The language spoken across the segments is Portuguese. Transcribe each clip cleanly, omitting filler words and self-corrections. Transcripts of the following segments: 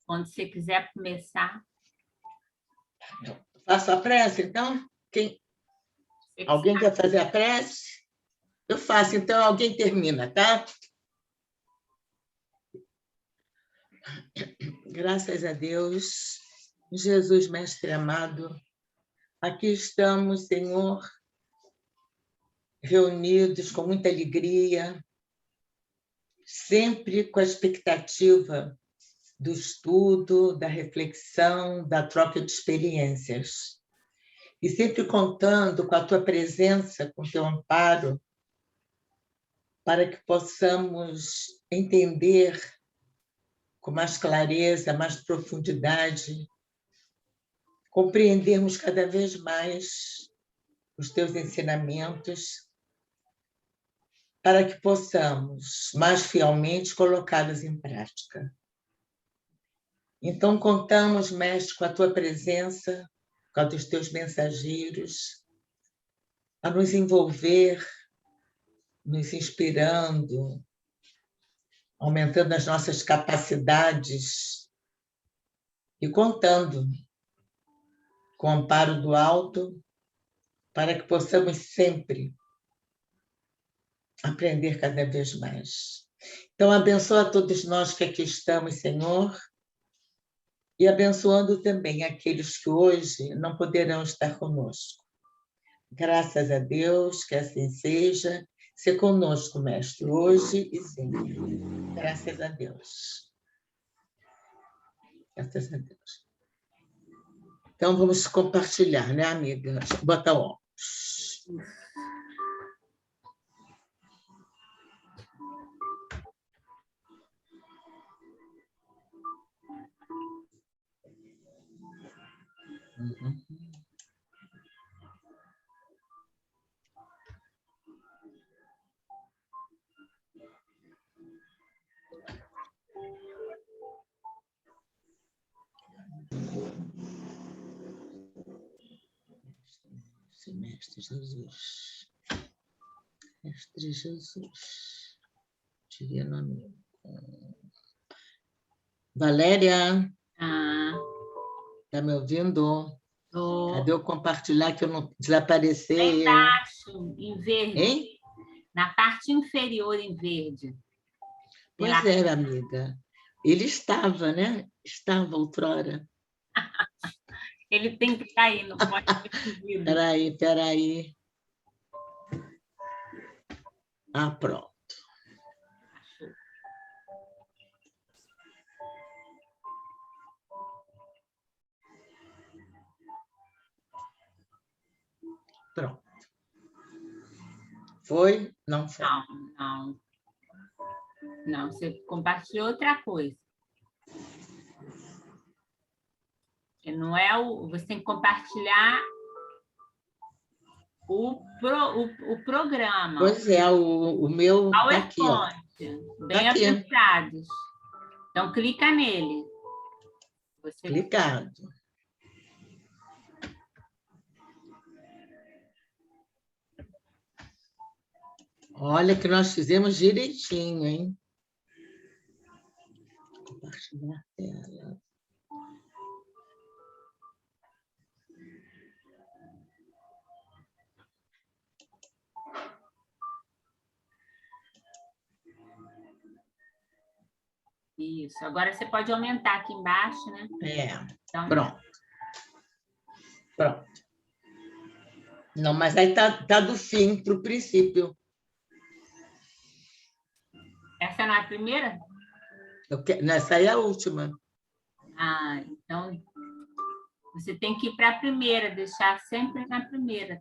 Quando você quiser começar. Faço a prece, então? Alguém quer fazer a prece? Eu faço, então alguém termina, tá? Graças a Deus, Jesus, Mestre amado, aqui estamos, Senhor, reunidos com muita alegria, sempre com a expectativa do estudo, da reflexão, da troca de experiências. E sempre contando com a tua presença, com o teu amparo, para que possamos entender com mais clareza, mais profundidade, compreendermos cada vez mais os teus ensinamentos, para que possamos mais fielmente colocá-los em prática. Então, contamos, Mestre, com a tua presença, com a dos teus mensageiros, a nos envolver, nos inspirando, aumentando as nossas capacidades e contando com o amparo do alto, para que possamos sempre aprender cada vez mais. Então, abençoa todos nós que aqui estamos, Senhor, e abençoando também aqueles que hoje não poderão estar conosco. Graças a Deus, que assim seja. Se conosco, Mestre, hoje e sempre. Graças a Deus. Graças a Deus. Então, vamos compartilhar, né, amiga? Bota o óculos. Uhum. Mestre Jesus. Mestre Jesus. Divino amigo. Valéria? Está me ouvindo? Cadê eu compartilhar que eu não desaparecer? Lá embaixo, em verde. Hein? Na parte inferior, em verde. Pois é, amiga. Ele estava, né? Estava outrora. Ele tem que cair, não pode ser pedido. Peraí. Ah, pronto. Pronto. Foi? Não foi. Não, você compartilhou outra coisa. Não é você tem que compartilhar o programa. Pois é, o meu está aqui, ó. Bem aplicados. Então, clica nele. Clicado. Olha que nós fizemos direitinho, hein? Compartilhar a tela. Isso. Agora você pode aumentar aqui embaixo, né? Então, pronto. Não, mas aí tá do fim para o princípio. Essa não é a primeira? Essa aí é a última. Então você tem que ir para a primeira, deixar sempre na primeira,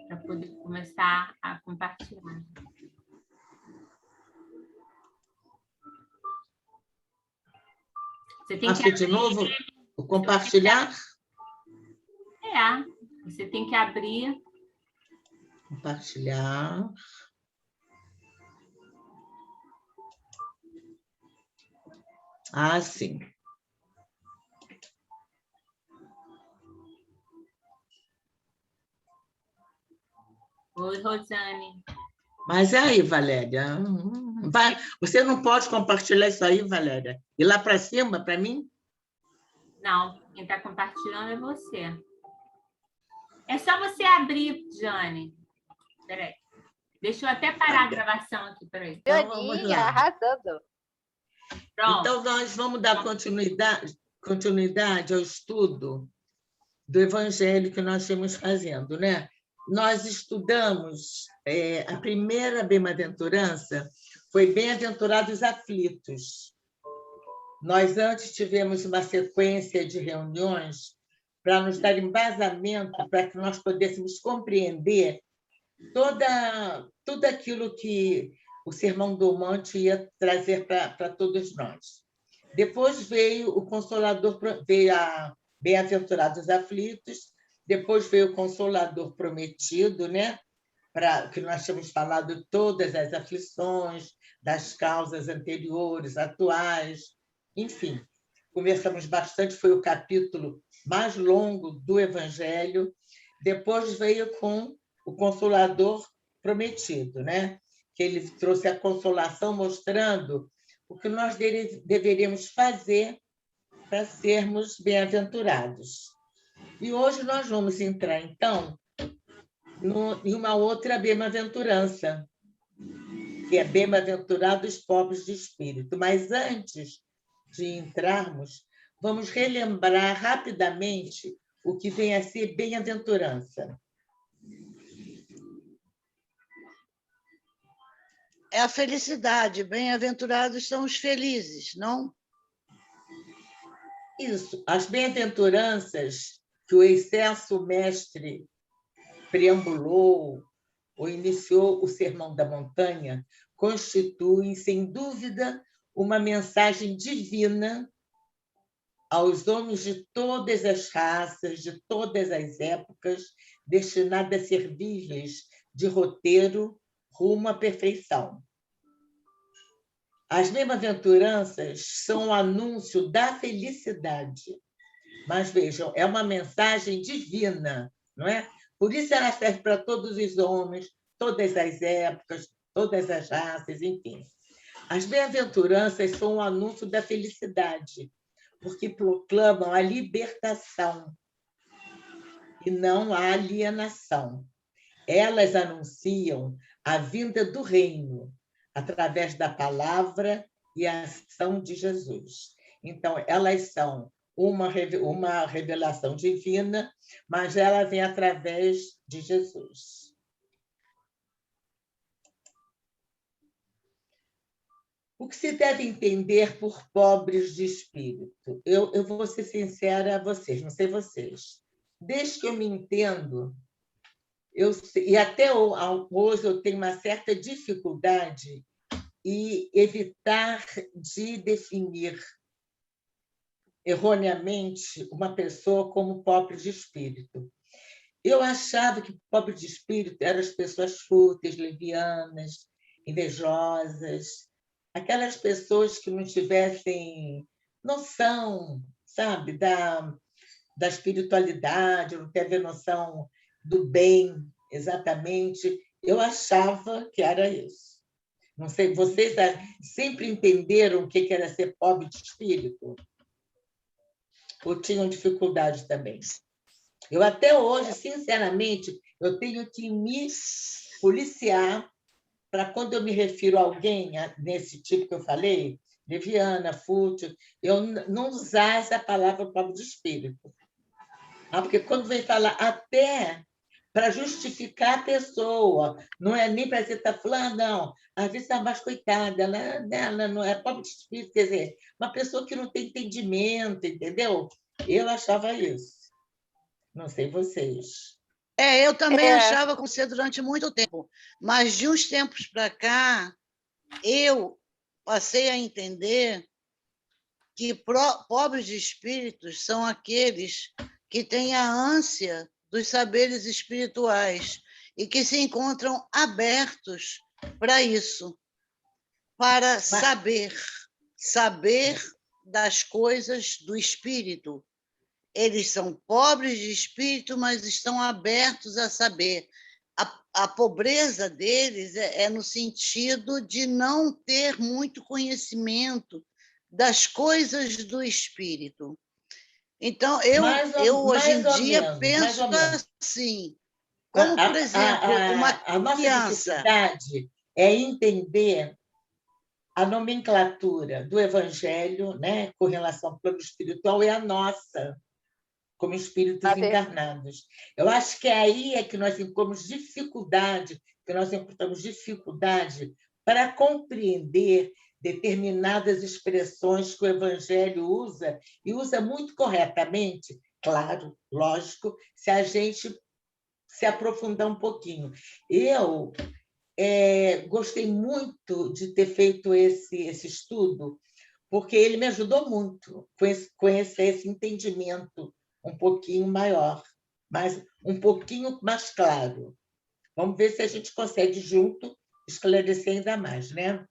para poder começar a compartilhar. Você tem que de novo? O compartilhar? Você tem que abrir. Compartilhar. Sim. Oi, Rosane. Mas aí, Valéria, você não pode compartilhar isso aí, Valéria? Ir lá para cima, para mim? Não, quem está compartilhando é você. É só você abrir, Jane. Peraí. Deixa eu até parar a gravação aqui, peraí. Então, vamos Janinha, lá. arrasando. Pronto. Então, nós vamos dar continuidade ao estudo do Evangelho que nós estamos fazendo, né? Nós estudamos, a primeira bem-aventurança foi Bem-aventurados aflitos. Nós antes tivemos uma sequência de reuniões para nos dar embasamento, para que nós pudéssemos compreender tudo aquilo que o Sermão do Monte ia trazer para todos nós. Depois veio o Consolador, veio a Bem-aventurados aflitos, depois veio o Consolador prometido, né? Que nós tínhamos falado todas as aflições, das causas anteriores, atuais, enfim, conversamos bastante, foi o capítulo mais longo do Evangelho. Depois veio com o Consolador prometido, né? Que ele trouxe a consolação mostrando o que nós deveríamos fazer para sermos bem-aventurados. E hoje nós vamos entrar, então, em uma outra bem-aventurança, que é bem-aventurados pobres de espírito. Mas antes de entrarmos, vamos relembrar rapidamente o que vem a ser bem-aventurança. É a felicidade. Bem-aventurados são os felizes, não? Isso. As bem-aventuranças que o excelso mestre preambulou ou iniciou o Sermão da Montanha constituem, sem dúvida, uma mensagem divina aos homens de todas as raças, de todas as épocas, destinada a servir-lhes de roteiro rumo à perfeição. As bem-aventuranças são o anúncio da felicidade. Mas vejam, é uma mensagem divina, não é? Por isso ela serve para todos os homens, todas as épocas, todas as raças, enfim. As bem-aventuranças são o anúncio da felicidade, porque proclamam a libertação e não a alienação. Elas anunciam a vinda do reino através da palavra e a ação de Jesus. Então, elas são uma revelação divina, mas ela vem através de Jesus. O que se deve entender por pobres de espírito? Eu vou ser sincera a vocês, não sei vocês. Desde que eu me entendo, e até hoje eu tenho uma certa dificuldade em evitar de definir erroneamente uma pessoa como pobre de espírito. Eu achava que pobre de espírito eram as pessoas fúteis, levianas, invejosas, aquelas pessoas que não tivessem noção, sabe, da espiritualidade, não teve noção do bem, exatamente. Eu achava que era isso. Não sei, vocês sempre entenderam o que era ser pobre de espírito? Ou tinham dificuldade também? Eu até hoje, sinceramente, eu tenho que me policiar para quando eu me refiro a alguém nesse tipo que eu falei, leviana, fútil, eu não usar essa palavra pobre de espírito. Porque quando vem falar até para justificar a pessoa, não é nem para dizer está falando, não, às vezes está mais coitada, ela não é pobre de espírito, quer dizer, uma pessoa que não tem entendimento, entendeu? Eu achava isso. Não sei vocês. Eu também achava com você durante muito tempo, mas de uns tempos para cá, eu passei a entender que pobres de espíritos são aqueles que têm a ânsia dos saberes espirituais e que se encontram abertos para isso, para saber das coisas do espírito. Eles são pobres de espírito, mas estão abertos a saber. A pobreza deles é no sentido de não ter muito conhecimento das coisas do espírito. Então, eu hoje em dia penso menos. assim, como, por exemplo, uma a nossa criança. dificuldade é entender a nomenclatura do Evangelho, né, com relação ao plano espiritual, é a nossa, como espíritos encarnados. Eu acho que aí é que nós encontramos dificuldade, para compreender determinadas expressões que o Evangelho usa, e usa muito corretamente, claro, lógico, se a gente se aprofundar um pouquinho. Eu gostei muito de ter feito esse estudo, porque ele me ajudou muito a conhecer esse entendimento um pouquinho maior, mas um pouquinho mais claro. Vamos ver se a gente consegue, junto, esclarecer ainda mais, né?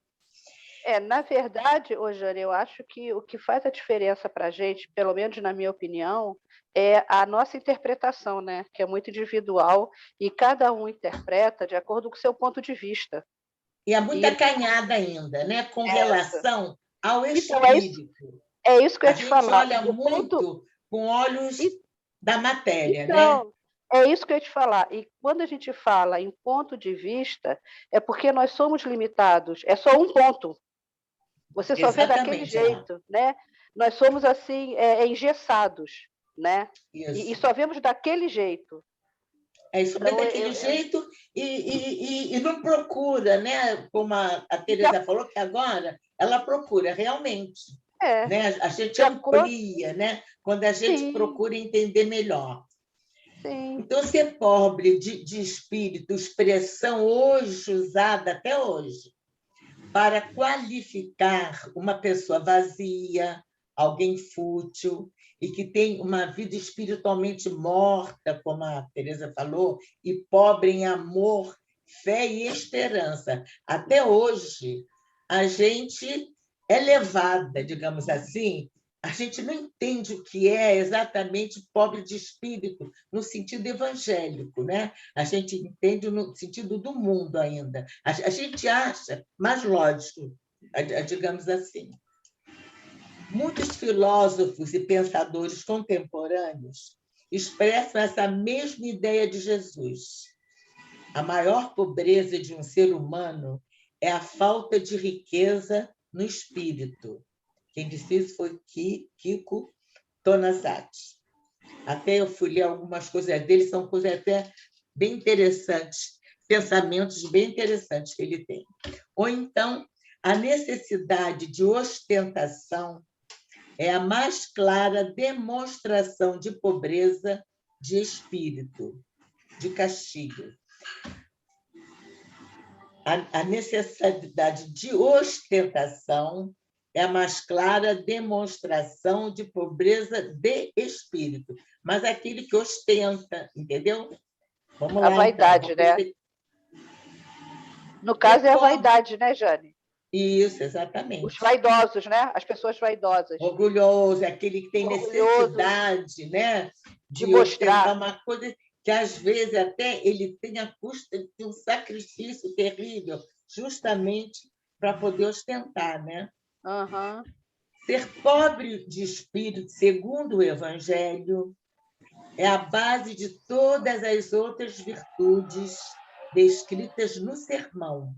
Na verdade, Jane, eu acho que o que faz a diferença para a gente, pelo menos na minha opinião, é a nossa interpretação, né? Que é muito individual e cada um interpreta de acordo com o seu ponto de vista. E há muita acanhada ainda, né? Com relação ao espírito. Então, é isso que eu ia te falar. A gente olha muito com olhos da matéria, então, né? É isso que eu ia te falar. E quando a gente fala em ponto de vista, é porque nós somos limitados. É só um ponto. Você só vê daquele jeito, né? Nós somos assim engessados, né? E só vemos daquele jeito. Só vê daquele jeito e não procura, né? Como a Teresa falou, que agora ela procura realmente. Né? A gente amplia, né? Quando a gente procura entender melhor. Sim. Então, ser pobre de espírito, expressão hoje usada até hoje, para qualificar uma pessoa vazia, alguém fútil, e que tem uma vida espiritualmente morta, como a Teresa falou, e pobre em amor, fé e esperança. Até hoje, a gente é levada, digamos assim, a gente não entende o que é exatamente pobre de espírito no sentido evangélico, né? A gente entende no sentido do mundo ainda. A gente acha mais lógico, digamos assim. Muitos filósofos e pensadores contemporâneos expressam essa mesma ideia de Jesus. A maior pobreza de um ser humano é a falta de riqueza no espírito. Quem disse isso foi Kiko Tonazati. Até eu fui ler algumas coisas dele, são coisas até bem interessantes, pensamentos bem interessantes que ele tem. Ou então, a necessidade de ostentação é a mais clara demonstração de pobreza de espírito, de castigo. A necessidade de ostentação é a mais clara demonstração de pobreza de espírito. Mas aquele que ostenta, entendeu? Vamos lá, a vaidade, então. né? No caso, é a vaidade, né, Jane? Isso, exatamente. Os vaidosos, né? As pessoas vaidosas. Orgulhoso, aquele que tem necessidade, né? De mostrar uma coisa que, às vezes, até ele tem a custa de um sacrifício terrível, justamente para poder ostentar, né? Uhum. Ser pobre de espírito, segundo o Evangelho, é a base de todas as outras virtudes descritas no sermão.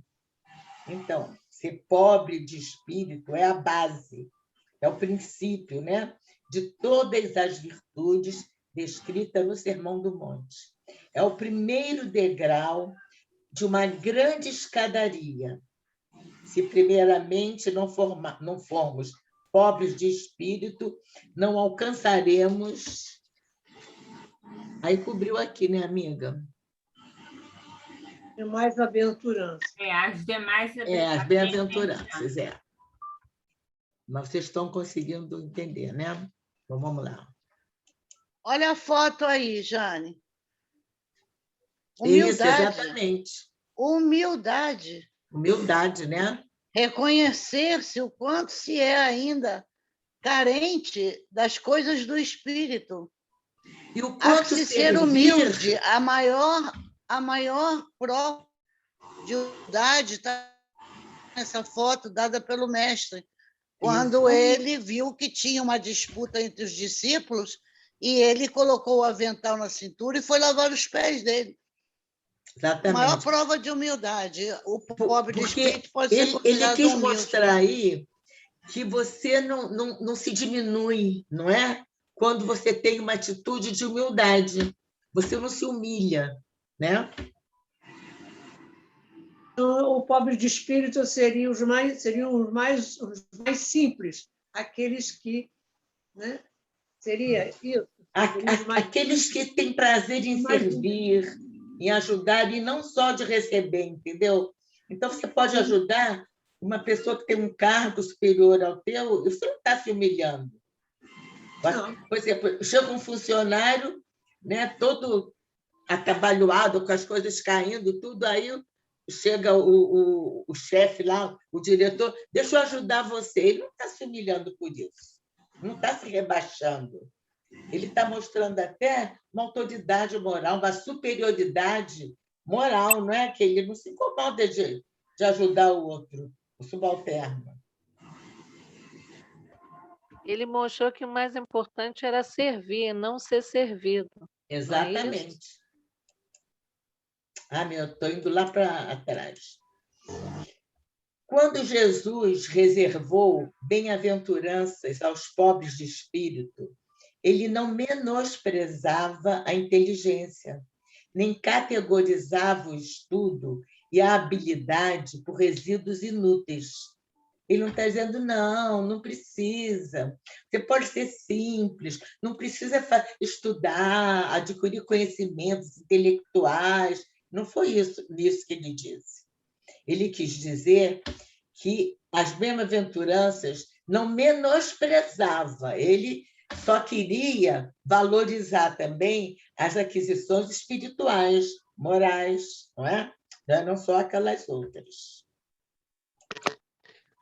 Então, ser pobre de espírito é a base, é o princípio, né, de todas as virtudes descritas no Sermão do Monte. É o primeiro degrau de uma grande escadaria. Se, primeiramente, não formos pobres de espírito, não alcançaremos... Aí cobriu aqui, né, amiga? Demais aventuranças. As demais as bem-aventuranças, Mas vocês estão conseguindo entender, né? Então, vamos lá. Olha a foto aí, Jane. Humildade. Isso, exatamente. Humildade. Humildade, né? Reconhecer-se o quanto se é ainda carente das coisas do espírito. E o quanto ser humilde, a maior prova de humildade está nessa foto dada pelo mestre, quando ele viu que tinha uma disputa entre os discípulos e ele colocou o avental na cintura e foi lavar os pés dele. Exatamente. A maior prova de humildade. O pobre de espírito pode ser ele considerado quis humilde. mostrar aí que você não se diminui, não é? Quando você tem uma atitude de humildade. Você não se humilha, né? Então, o pobre de espírito seriam os mais simples, aqueles que, né? Seria isso. Aqueles que têm prazer em servir, em ajudar, e não só de receber, entendeu? Então, você pode ajudar uma pessoa que tem um cargo superior ao teu, e você não está se humilhando. Não. Por exemplo, chega um funcionário, né, todo atabalhoado, com as coisas caindo, tudo, aí chega o chefe lá, o diretor, deixa eu ajudar você. Ele não está se humilhando por isso, não está se rebaixando. Ele está mostrando até uma autoridade moral, uma superioridade moral, não é? Que ele não se incomoda de ajudar o outro, o subalterno. Ele mostrou que o mais importante era servir, não ser servido. Exatamente. Estou indo lá para trás. Quando Jesus reservou bem-aventuranças aos pobres de espírito, ele não menosprezava a inteligência, nem categorizava o estudo e a habilidade por resíduos inúteis. Ele não está dizendo, não precisa. Você pode ser simples, não precisa estudar, adquirir conhecimentos intelectuais. Não foi isso que ele disse. Ele quis dizer que as bem-aventuranças não menosprezava, ele só queria valorizar também as aquisições espirituais, morais, não é? Não só aquelas outras.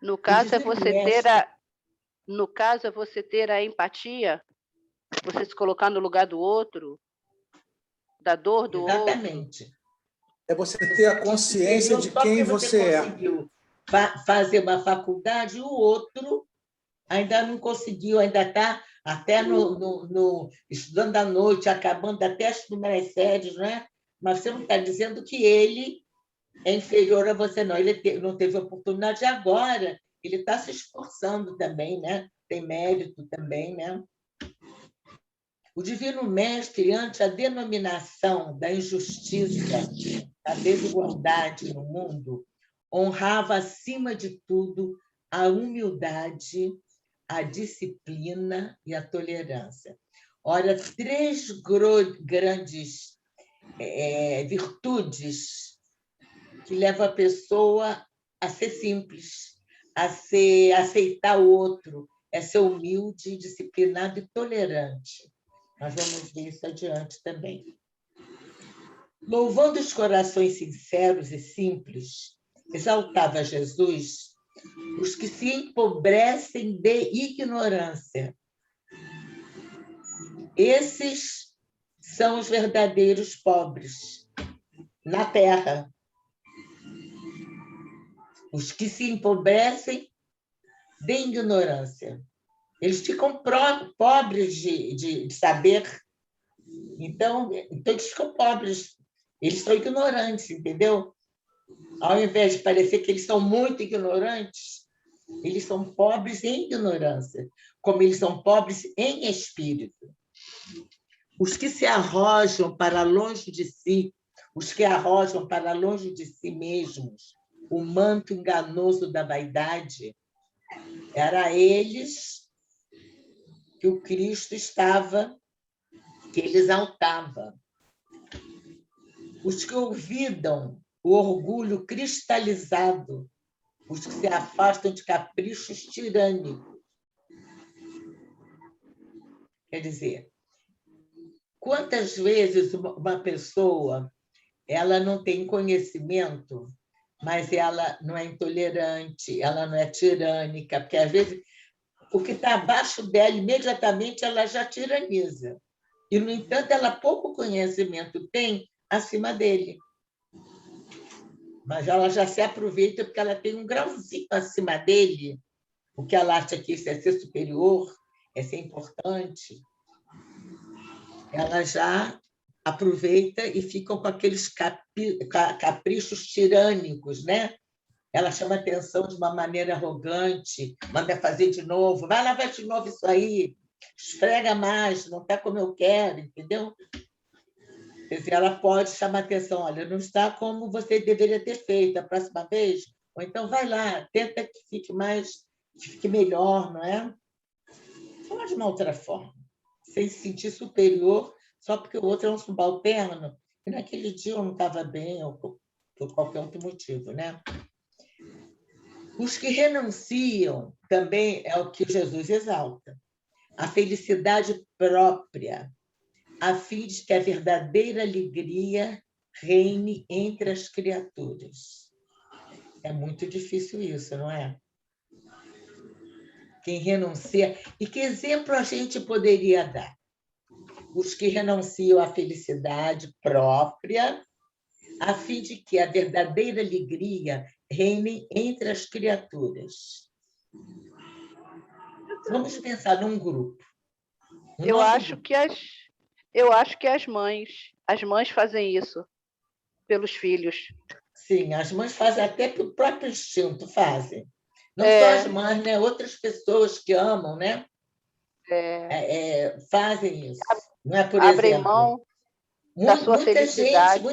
No caso, é você ter a empatia, você se colocar no lugar do outro, da dor do outro. Exatamente. É você ter a consciência de quem você é. Conseguiu fazer uma faculdade, o outro ainda não conseguiu, ainda está até estudando à noite, acabando até as primeiras séries, não é? Mas você não está dizendo que ele é inferior a você, não. Ele não teve oportunidade agora, ele está se esforçando também, né? Tem mérito também, né? O Divino Mestre, ante a denominação da injustiça, da desigualdade no mundo, honrava, acima de tudo, a humildade, a disciplina e a tolerância. Ora, 3 grandes virtudes que levam a pessoa a ser simples, a aceitar o outro, a ser humilde, disciplinado e tolerante. Nós vamos ver isso adiante também. Louvando os corações sinceros e simples, exaltava Jesus os que se empobrecem de ignorância. Esses são os verdadeiros pobres na Terra. Os que se empobrecem de ignorância. Eles ficam pobres de saber. Então, eles ficam pobres. Eles são ignorantes, entendeu? Ao invés de parecer que eles são muito ignorantes, eles são pobres em ignorância, como eles são pobres em espírito. Os que se arrojam para longe de si, os que arrojam para longe de si mesmos o manto enganoso da vaidade, era eles que o Cristo que ele exaltava. Os que olvidam o orgulho cristalizado, os que se afastam de caprichos tirânicos. Quer dizer, quantas vezes uma pessoa ela não tem conhecimento, mas ela não é intolerante, ela não é tirânica, porque, às vezes, o que está abaixo dela, imediatamente, ela já tiraniza. E, no entanto, ela pouco conhecimento tem acima dele. Mas ela já se aproveita porque ela tem um grauzinho acima dele, o que ela acha que isso é ser superior, é ser importante. ela já aproveita e fica com aqueles caprichos tirânicos, né? Ela chama atenção de uma maneira arrogante, manda fazer de novo, vai lavar de novo isso aí, esfrega mais, não está como eu quero, entendeu? Quer dizer, ela pode chamar atenção, olha, não está como você deveria ter feito a próxima vez, ou então vai lá, tenta que fique melhor, não é? Fala de uma outra forma, sem se sentir superior só porque o outro é um subalterno, e naquele dia eu não estava bem, ou por qualquer outro motivo, né? Os que renunciam também é o que Jesus exalta, a felicidade própria, a fim de que a verdadeira alegria reine entre as criaturas. É muito difícil isso, não é? Quem renuncia... E que exemplo a gente poderia dar? Os que renunciam à felicidade própria, a fim de que a verdadeira alegria reine entre as criaturas. Vamos pensar num grupo. Eu acho que as mães fazem isso pelos filhos. Sim, as mães fazem até pelo próprio instinto, fazem. Não só as mães, né? Outras pessoas que amam, né? Fazem isso. Não é, por Abrem exemplo, mão da sua felicidade.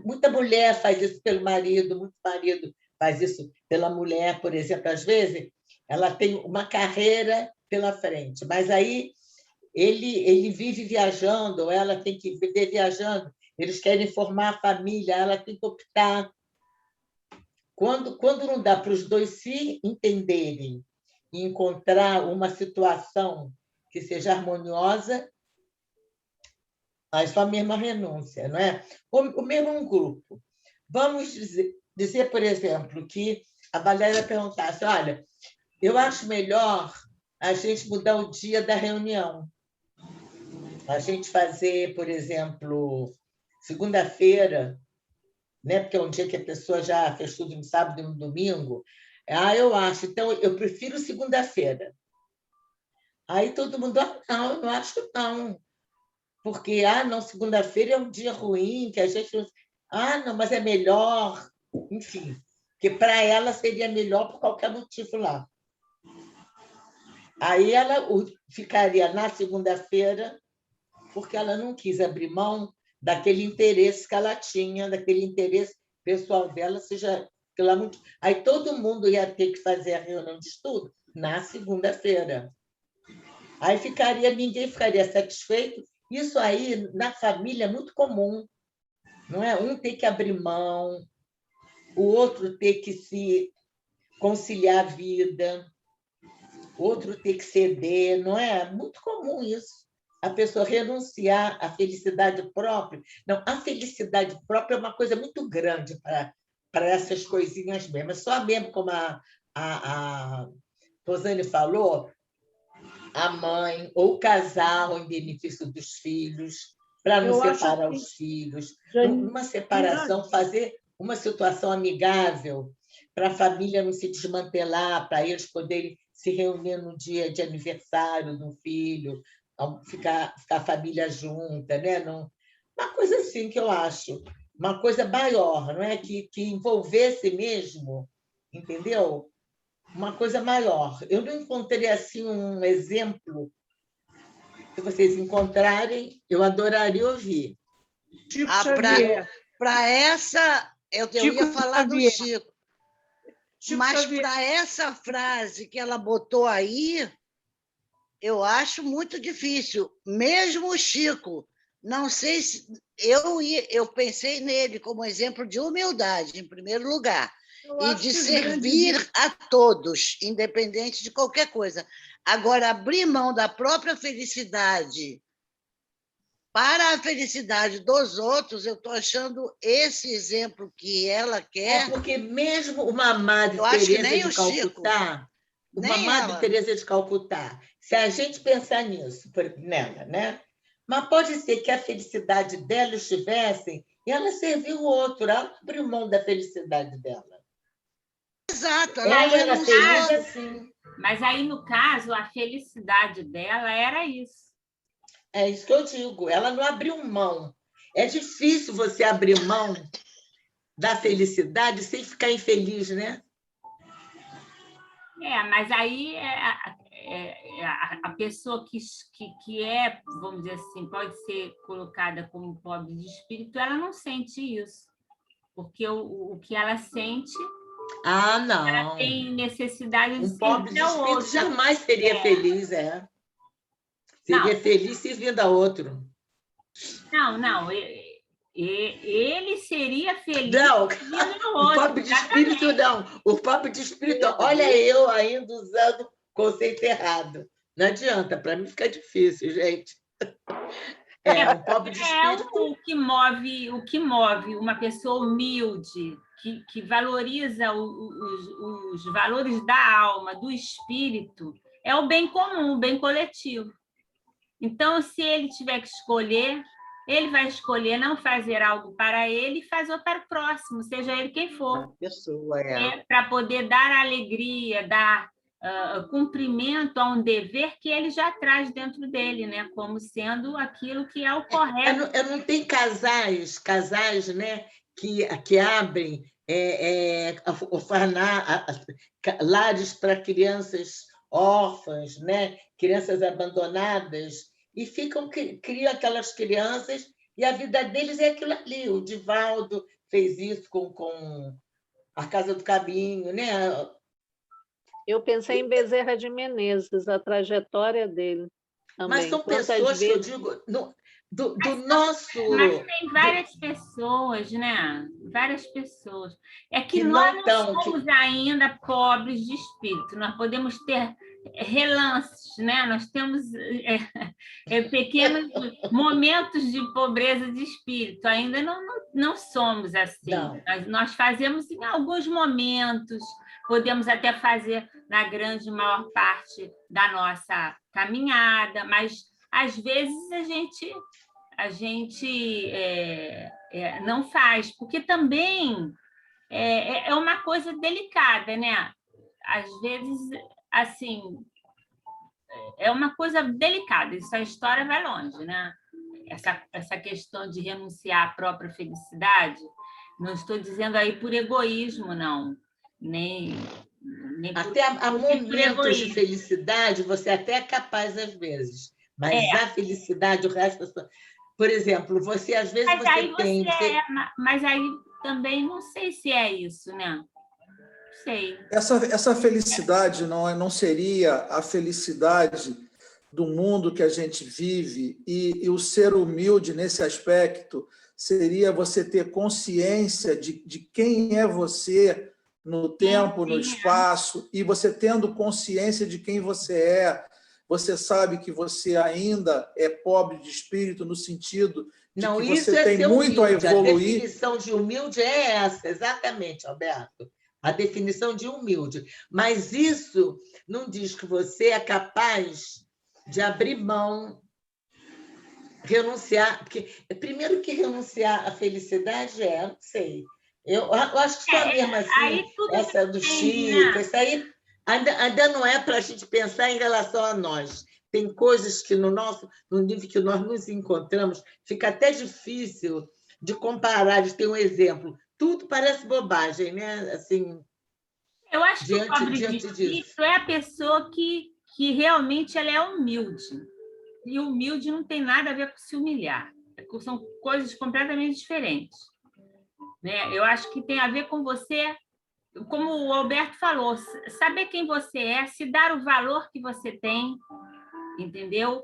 Muita mulher faz isso pelo marido, muito marido faz isso pela mulher, por exemplo. Às vezes, ela tem uma carreira pela frente, mas aí ele vive viajando, ou ela tem que viver viajando, eles querem formar a família, ela tem que optar. Quando não dá para os dois se entenderem e encontrar uma situação que seja harmoniosa, faz só a mesma renúncia, não é? O mesmo grupo. Vamos dizer, por exemplo, que a Valéria perguntasse, olha, eu acho melhor a gente mudar o dia da reunião. A gente fazer, por exemplo, segunda-feira, né? Porque é um dia que a pessoa já fez tudo no sábado e no domingo. Eu acho. Então, eu prefiro segunda-feira. Aí todo mundo, não, eu não acho não. Porque, não, segunda-feira é um dia ruim, que a gente não... não, mas é melhor. Enfim, porque para ela seria melhor por qualquer motivo lá. Aí ela ficaria na segunda-feira, porque ela não quis abrir mão daquele interesse que ela tinha, daquele interesse pessoal dela, seja lá muito... Aí todo mundo ia ter que fazer a reunião de estudo na segunda-feira. Aí ninguém ficaria satisfeito. Isso aí, na família, é muito comum, não é? Um tem que abrir mão, o outro tem que se conciliar a vida, o outro tem que ceder, não é? É muito comum isso. A pessoa renunciar à felicidade própria. Não, a felicidade própria é uma coisa muito grande para essas coisinhas mesmo. Só mesmo como a Rosane falou, a mãe ou o casal em benefício dos filhos, para não separar os filhos. Numa separação, fazer uma situação amigável para a família não se desmantelar, para eles poderem se reunir no dia de aniversário do filho, ficar a família junta, né? Não, uma coisa assim que eu acho, uma coisa maior, não é? Que envolvesse mesmo, entendeu? Uma coisa maior. Eu não encontrei assim um exemplo. Se vocês encontrarem, eu adoraria ouvir. Para essa, eu ia falar do Chico. Mas para essa frase que ela botou aí, eu acho muito difícil. Mesmo o Chico, não sei se... Eu pensei nele como exemplo de humildade, em primeiro lugar, e de servir a todos, independente de qualquer coisa. Agora, abrir mão da própria felicidade para a felicidade dos outros, eu estou achando esse exemplo que ela quer... porque mesmo uma Madre Teresa de Calcutá, Teresa de Calcutá, se a gente pensar nela, né? Mas pode ser que a felicidade dela estivesse e ela serviu o outro, ela abriu mão da felicidade dela. Exato. Ela era feliz assim. Mas aí, no caso, a felicidade dela era isso. É isso que eu digo. Ela não abriu mão. É difícil você abrir mão da felicidade sem ficar infeliz, né? Mas aí a pessoa que é, vamos dizer assim, pode ser colocada como pobre de espírito, ela não sente isso. Porque o que ela sente, não. Ela tem necessidade de um pobre de espírito jamais seria feliz, Seria feliz servindo a outro. Não. Ele seria feliz não, servindo a outro. O pobre de espírito, não. O pobre de espírito, olha eu ainda usando conceito errado. Não adianta, para mim fica difícil, gente. O pobre de espírito... o que move uma pessoa humilde, que valoriza os valores da alma, do espírito, é o bem comum, o bem coletivo. Então, se ele tiver que escolher, ele vai escolher não fazer algo para ele e fazer para o próximo, seja ele quem for. Para poder dar alegria, dar cumprimento a um dever que ele já traz dentro dele, né? Como sendo aquilo que é o correto. Não tem casais, né, que abrem lares para crianças órfãs, né, crianças abandonadas, e criam aquelas crianças, e a vida deles é aquilo ali. O Divaldo fez isso com a Casa do Caminho, né? Eu pensei em Bezerra de Menezes, a trajetória dele também. Mas são pessoas que eu digo do nosso... Mas tem várias pessoas, né? Várias pessoas. É que nós não somos ainda pobres de espírito. Nós podemos ter relances, né? Nós temos pequenos momentos de pobreza de espírito. Ainda não somos assim. Nós fazemos em alguns momentos, podemos até fazer na grande maior parte da nossa caminhada, mas às vezes a gente não faz, porque também é uma coisa delicada, né? Às vezes, assim, é uma coisa delicada, isso a história vai longe, né? Essa questão de renunciar à própria felicidade, não estou dizendo aí por egoísmo, não, nem até há momentos de felicidade, você até é capaz às vezes, mas a felicidade, o resto... Por exemplo, você às vezes tem... Mas aí também não sei se é isso, né? Não sei. Essa felicidade não seria a felicidade do mundo que a gente vive, e o ser humilde nesse aspecto seria você ter consciência de quem é você no tempo, no espaço, e você tendo consciência de quem você sabe que você ainda é pobre de espírito, no sentido de que você tem muito a evoluir. A definição de humilde é essa, exatamente, Alberto. A definição de humilde. Mas isso não diz que você é capaz de abrir mão, renunciar. Porque, primeiro que renunciar à felicidade não sei. Eu acho que só mesmo assim, essa do Chico, isso aí... Ainda não é para a gente pensar em relação a nós. Tem coisas que no nível que nós nos encontramos, fica até difícil de comparar, de ter um exemplo. Tudo parece bobagem, né? Assim, eu acho que o pobre de espírito é a pessoa que realmente ela é humilde. E humilde não tem nada a ver com se humilhar. São coisas completamente diferentes. Né? Eu acho que tem a ver com você... Como o Alberto falou, saber quem você é, se dar o valor que você tem, entendeu?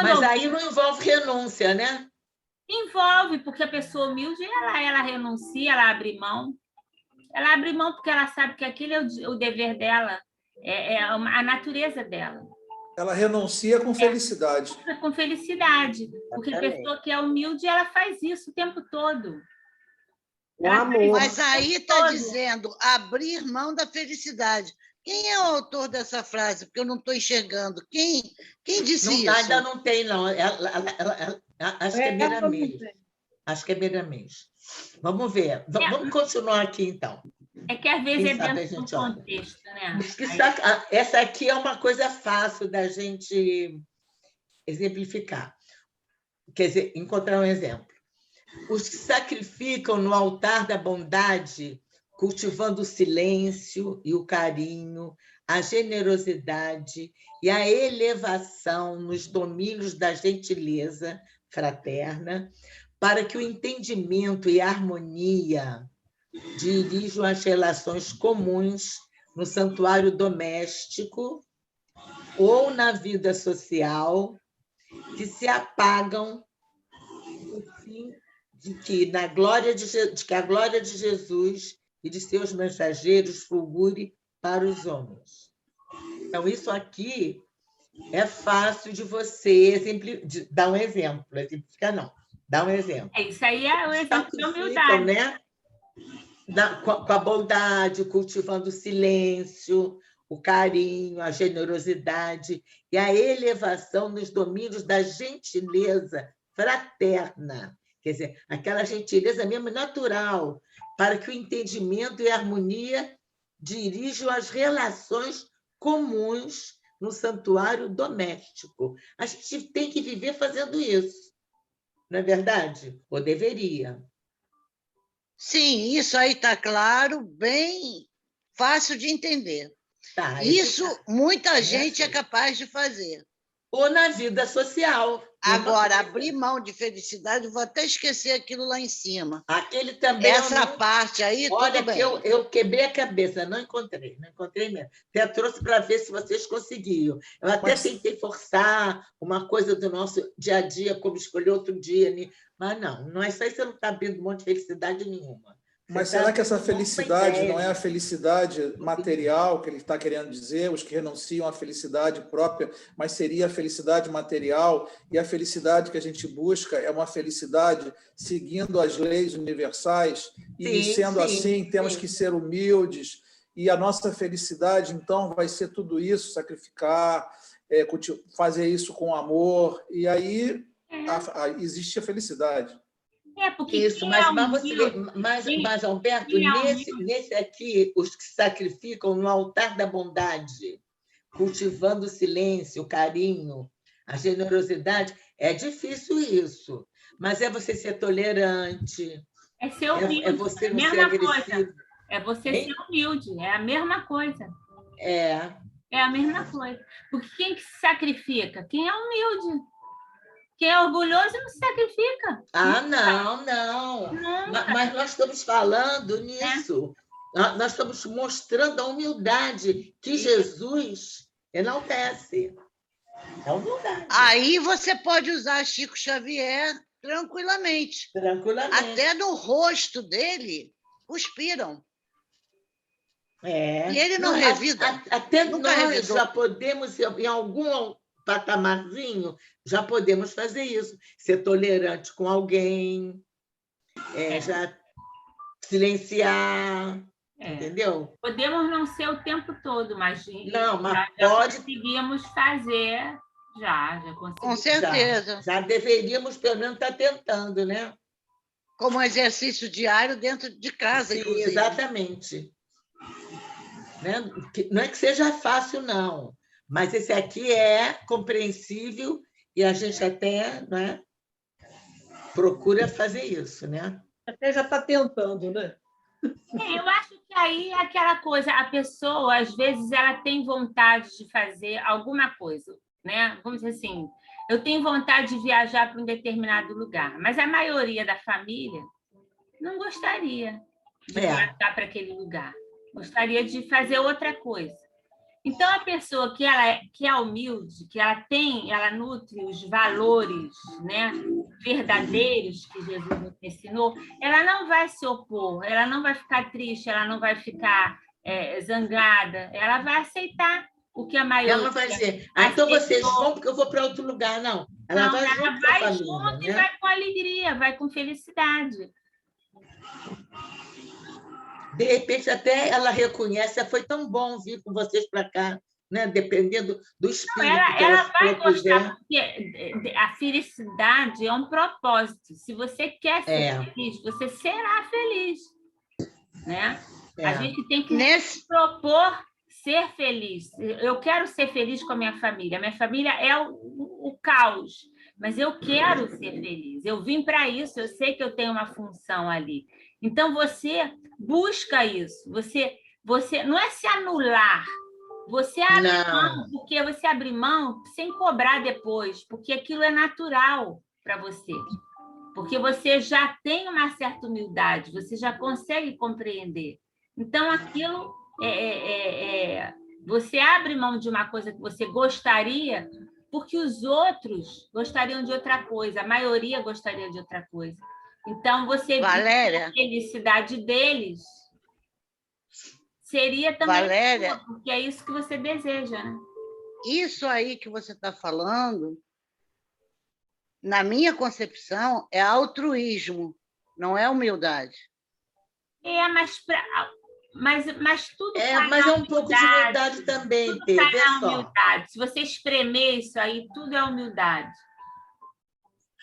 Mas aí não envolve renúncia, né? Envolve, porque a pessoa humilde, ela renuncia, ela abre mão. Ela abre mão porque ela sabe que aquilo é o dever dela, é a natureza dela. Ela renuncia com felicidade. Com felicidade, porque a pessoa que é humilde, ela faz isso o tempo todo. Mas aí está dizendo abrir mão da felicidade. Quem é o autor dessa frase? Porque eu não estou enxergando. Quem disse isso? Ainda não tem, não. Acho que é Miramês. Acho que é Miramês. Vamos ver. Vamos continuar aqui, então. É que, às vezes, é dentro do contexto, né? Essa aqui é uma coisa fácil da gente exemplificar. quer dizer, encontrar um exemplo. Os que sacrificam no altar da bondade, cultivando o silêncio e o carinho, a generosidade e a elevação nos domínios da gentileza fraterna, para que o entendimento e a harmonia dirijam as relações comuns no santuário doméstico ou na vida social, que se apagam no fim de que a glória de Jesus e de seus mensageiros fulgure para os homens. Então, isso aqui é fácil de você dar um exemplo. Exemplificar, não. Dá um exemplo. Isso aí é o exemplo de humildade. Né? Com a bondade, cultivando o silêncio, o carinho, a generosidade e a elevação nos domínios da gentileza fraterna. Quer dizer, aquela gentileza mesmo natural, para que o entendimento e a harmonia dirijam as relações comuns no santuário doméstico. A gente tem que viver fazendo isso, não é verdade? Ou deveria. Sim, isso aí está claro, bem fácil de entender. Tá, isso muita gente é capaz de fazer. Ou na vida social. Agora, abrir mão de felicidade, vou até esquecer aquilo lá em cima. Aquele também. Essa parte aí, olha, tudo bem. Eu quebrei a cabeça, não encontrei mesmo. Até trouxe para ver se vocês conseguiam. Eu até tentei forçar uma coisa do nosso dia a dia, como escolher outro dia, né? Mas não é isso aí, você não está abrindo um monte de felicidade nenhuma. Mas será que essa felicidade não é a felicidade material que ele está querendo dizer, os que renunciam à felicidade própria, mas seria a felicidade material, e a felicidade que a gente busca é uma felicidade seguindo as leis universais, e sendo assim, temos que ser humildes, e a nossa felicidade, então, vai ser tudo isso, sacrificar, fazer isso com amor, e aí existe a felicidade. Porque isso, mas Alberto, nesse aqui, os que sacrificam no altar da bondade, cultivando o silêncio, o carinho, a generosidade, é difícil isso, mas é você ser tolerante, é ser humilde, é você não ser agressivo. É você ser humilde, é a mesma coisa. É a mesma coisa. Porque quem que se sacrifica? Quem é humilde. Quem é orgulhoso não se sacrifica. Não. Mas nós estamos falando nisso. Nós estamos mostrando a humildade que Jesus enaltece. É a humildade. Aí você pode usar Chico Xavier tranquilamente. Até no rosto dele, cuspiram. E ele não revida. Até nós já podemos, em algum patamarzinho, já podemos fazer isso. Ser tolerante com alguém, já silenciar, entendeu? Podemos não ser o tempo todo, mas já conseguimos fazer, já conseguimos. Com certeza. Já deveríamos, pelo menos, estar tentando, né? Como exercício diário dentro de casa, inclusive. Exatamente. Não é que seja fácil, não. Mas esse aqui é compreensível e a gente até procura fazer isso, né? Até já está tentando, né? Eu acho que aí é aquela coisa, a pessoa, às vezes, ela tem vontade de fazer alguma coisa, né? Vamos dizer assim, eu tenho vontade de viajar para um determinado lugar, mas a maioria da família não gostaria de viajar para aquele lugar, gostaria de fazer outra coisa. Então, a pessoa que é humilde, que ela nutre os valores, né, verdadeiros que Jesus nos ensinou, ela não vai se opor, ela não vai ficar triste, ela não vai ficar zangada, ela vai aceitar o que a maioria... Ela vai dizer, então vocês vão porque eu vou para outro lugar. Não, ela vai junto com a família, e vai com alegria, vai com felicidade. De repente, até ela reconhece, foi tão bom vir com vocês para cá, né? Dependendo do espírito que ela vai gostar, porque a felicidade é um propósito. Se você quer ser feliz, você será feliz. Né? A gente tem que propor ser feliz. Eu quero ser feliz com a minha família. Minha família é o caos, mas eu quero ser feliz. Eu vim para isso, eu sei que eu tenho uma função ali. Então, você busca isso. Você não é se anular. Você abre mão, porque você abre mão sem cobrar depois, porque aquilo é natural para você. Porque você já tem uma certa humildade, você já consegue compreender. Então, aquilo você abre mão de uma coisa que você gostaria, porque os outros gostariam de outra coisa, a maioria gostaria de outra coisa. Então, você Valéria, a felicidade deles seria também Valéria, sua, porque é isso que você deseja, né? Isso aí que você está falando, na minha concepção, é altruísmo, não é humildade. Mas tudo mas é um pouco de humildade também, tudo cai na humildade. Se você espremer isso aí, tudo é humildade.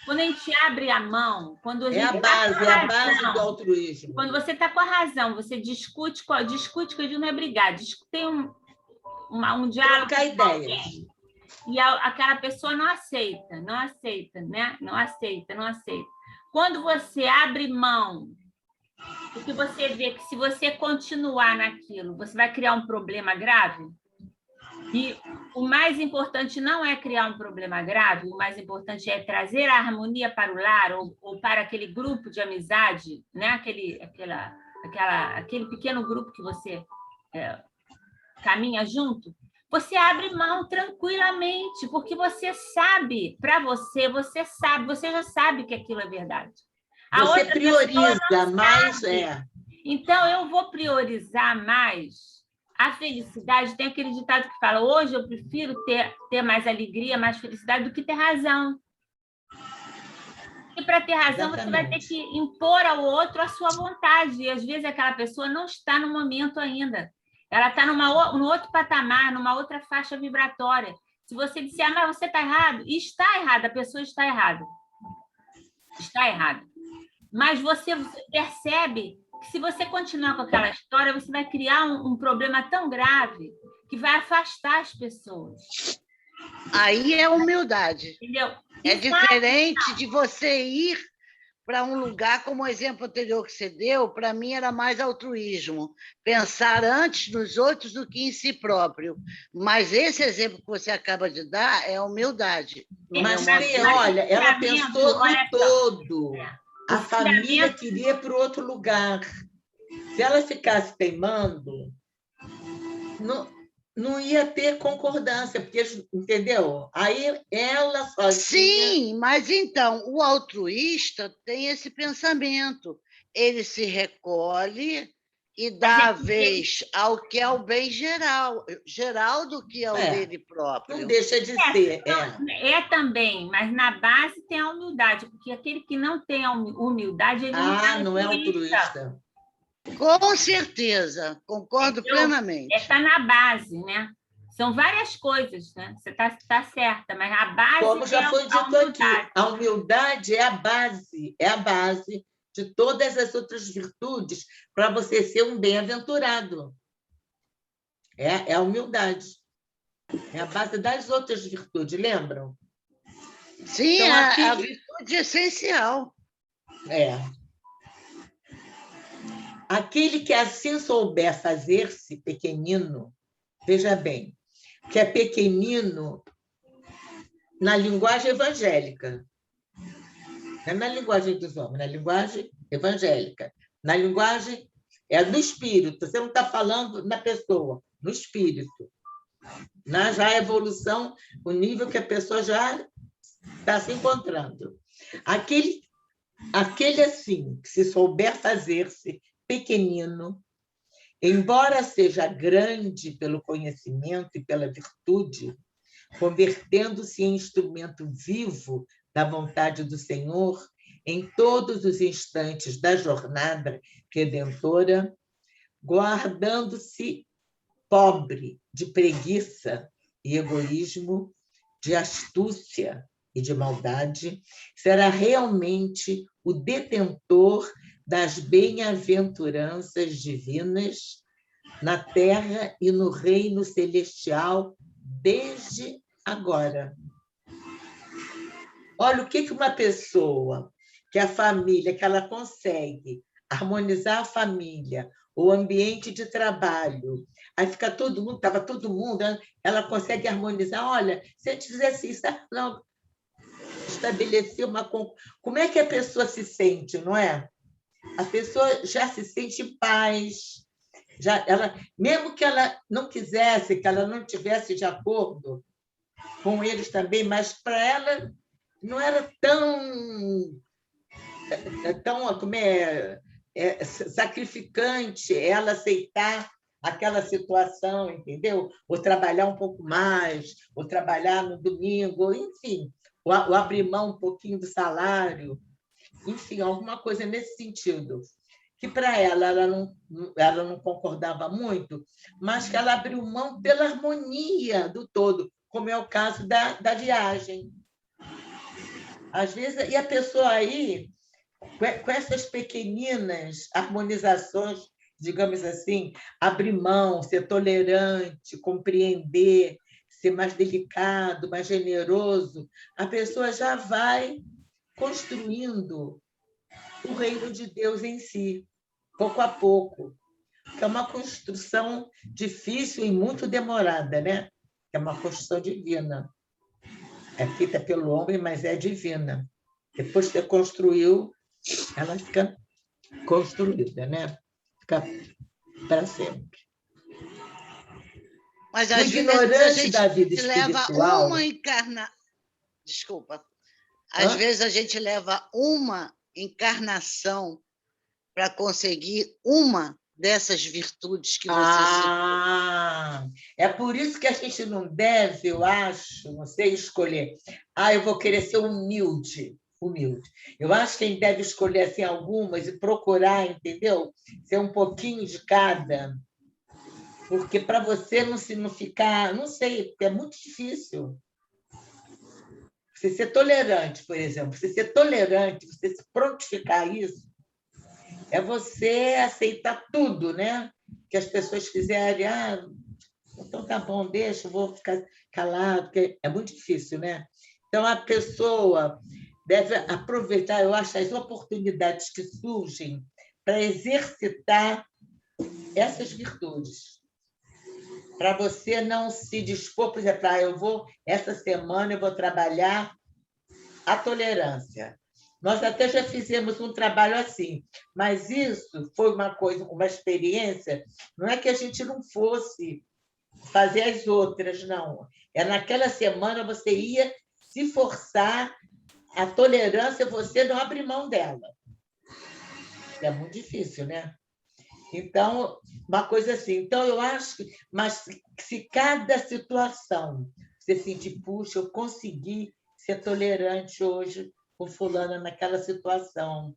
Quando a gente abre a mão, quando a gente a base do altruísmo. Quando você está com a razão, você discute, que eu digo não é brigar, tem um diálogo. Trocar ideias. E aquela pessoa não aceita, né? Não aceita. Quando você abre mão, porque você vê que se você continuar naquilo, você vai criar um problema grave. E o mais importante não é criar um problema grave, o mais importante é trazer a harmonia para o lar ou para aquele grupo de amizade, né? Aquele pequeno grupo que você caminha junto. Você abre mão tranquilamente, porque você sabe, você já sabe que aquilo é verdade. Você prioriza mais. Então, eu vou priorizar mais a felicidade. Tem aquele ditado que fala: hoje eu prefiro ter mais alegria, mais felicidade, do que ter razão. E para ter razão, Exatamente. Você vai ter que impor ao outro a sua vontade. E às vezes aquela pessoa não está no momento ainda. Ela está no outro patamar, numa outra faixa vibratória. Se você disser, mas você está errado, e está errado, a pessoa está errada. Está errada. Mas você percebe que se você continuar com aquela história, você vai criar um problema tão grave que vai afastar as pessoas. Aí é humildade. Entendeu? É diferente de você ir para um lugar, como o exemplo anterior que você deu, para mim era mais altruísmo, pensar antes nos outros do que em si próprio. Mas esse exemplo que você acaba de dar é humildade. Mas, olha, ela pensou no todo. A família queria ir para outro lugar. Se ela ficasse teimando, não ia ter concordância, porque, entendeu? Aí ela sozinha... Sim, mas então, o altruísta tem esse pensamento. Ele se recolhe e dá a vez ao que é o bem geral do que é o dele próprio. Não deixa de ser. É também, mas na base tem a humildade, porque aquele que não tem a humildade, ele não é altruísta. Com certeza, concordo plenamente. Está na base, né? São várias coisas, né? Você está certa, mas a base como já foi dito aqui, a humildade é a base de todas as outras virtudes para você ser um bem-aventurado. É a humildade. É a base das outras virtudes, lembram? Sim, então, aqui... a virtude essencial. Aquele que assim souber fazer-se pequenino, veja bem, que é pequenino na linguagem evangélica. Não é na linguagem dos homens, na linguagem evangélica. Na linguagem do espírito. Você não está falando na pessoa, no espírito. Já a evolução, o nível que a pessoa já está se encontrando. Aquele assim, que se souber fazer-se pequenino, embora seja grande pelo conhecimento e pela virtude, convertendo-se em instrumento vivo da vontade do Senhor em todos os instantes da jornada redentora, guardando-se pobre de preguiça e egoísmo, de astúcia e de maldade, será realmente o detentor das bem-aventuranças divinas na terra e no reino celestial desde agora. Olha o que uma pessoa, que a família, que ela consegue harmonizar a família, o ambiente de trabalho, aí fica todo mundo, estava todo mundo, ela consegue harmonizar. Olha, se a gente fizesse isso, não, estabelecer uma... Como é que a pessoa se sente, não é? A pessoa já se sente em paz, mesmo que ela não quisesse, que ela não tivesse de acordo com eles também, mas para ela não era tão como sacrificante ela aceitar aquela situação, entendeu? Ou trabalhar um pouco mais, ou trabalhar no domingo, enfim, ou abrir mão um pouquinho do salário, enfim, alguma coisa nesse sentido. Que para ela não concordava muito, mas que ela abriu mão pela harmonia do todo, como é o caso da viagem. Às vezes, e a pessoa aí, com essas pequeninas harmonizações, digamos assim, abrir mão, ser tolerante, compreender, ser mais delicado, mais generoso, a pessoa já vai construindo o reino de Deus em si, pouco a pouco. Que é uma construção difícil e muito demorada, né? É uma construção divina. É feita pelo homem, mas é divina. Depois que você construiu, ela fica construída, né? Fica para sempre. Mas às vezes a gente da vida leva espiritual... uma encarnação. Desculpa. Às vezes a gente leva uma encarnação para conseguir uma dessas virtudes que você citou. É por isso que a gente não deve, eu acho, não sei, escolher. Eu vou querer ser humilde. Eu acho que a gente deve escolher assim, algumas e procurar, entendeu? Ser um pouquinho de cada. Porque para você não ficar... Não sei, porque é muito difícil. Você ser tolerante, por exemplo. Você ser tolerante, você se prontificar a isso, é você aceitar tudo, né? Que as pessoas quiserem. Então tá bom, deixa, eu vou ficar calado, porque é muito difícil, né? Então, a pessoa deve aproveitar, eu acho, as oportunidades que surgem para exercitar essas virtudes. Para você não se dispor, por exemplo, essa semana eu vou trabalhar a tolerância. Nós até já fizemos um trabalho assim, mas isso foi uma experiência, não é que a gente não fosse fazer as outras, não. Naquela semana você ia se forçar, a tolerância, você não abre mão dela. É muito difícil, né? Então, uma coisa assim. Então, eu acho que... Mas se cada situação você sentir, puxa, eu consegui ser tolerante hoje com fulana naquela situação.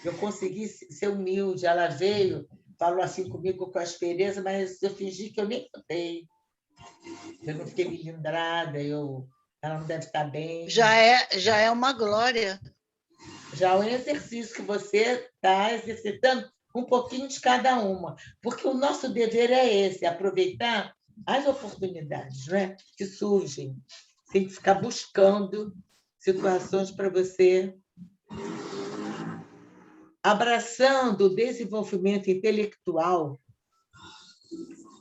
Eu consegui ser humilde. Ela veio, falou assim comigo com aspereza, mas eu fingi que eu nem notei. Eu não fiquei melindrada, ela não deve estar bem. Já é uma glória. Já é um exercício que você está exercitando um pouquinho de cada uma, porque o nosso dever é esse, aproveitar as oportunidades, né, que surgem, sem ficar buscando situações para você. Abraçando o desenvolvimento intelectual,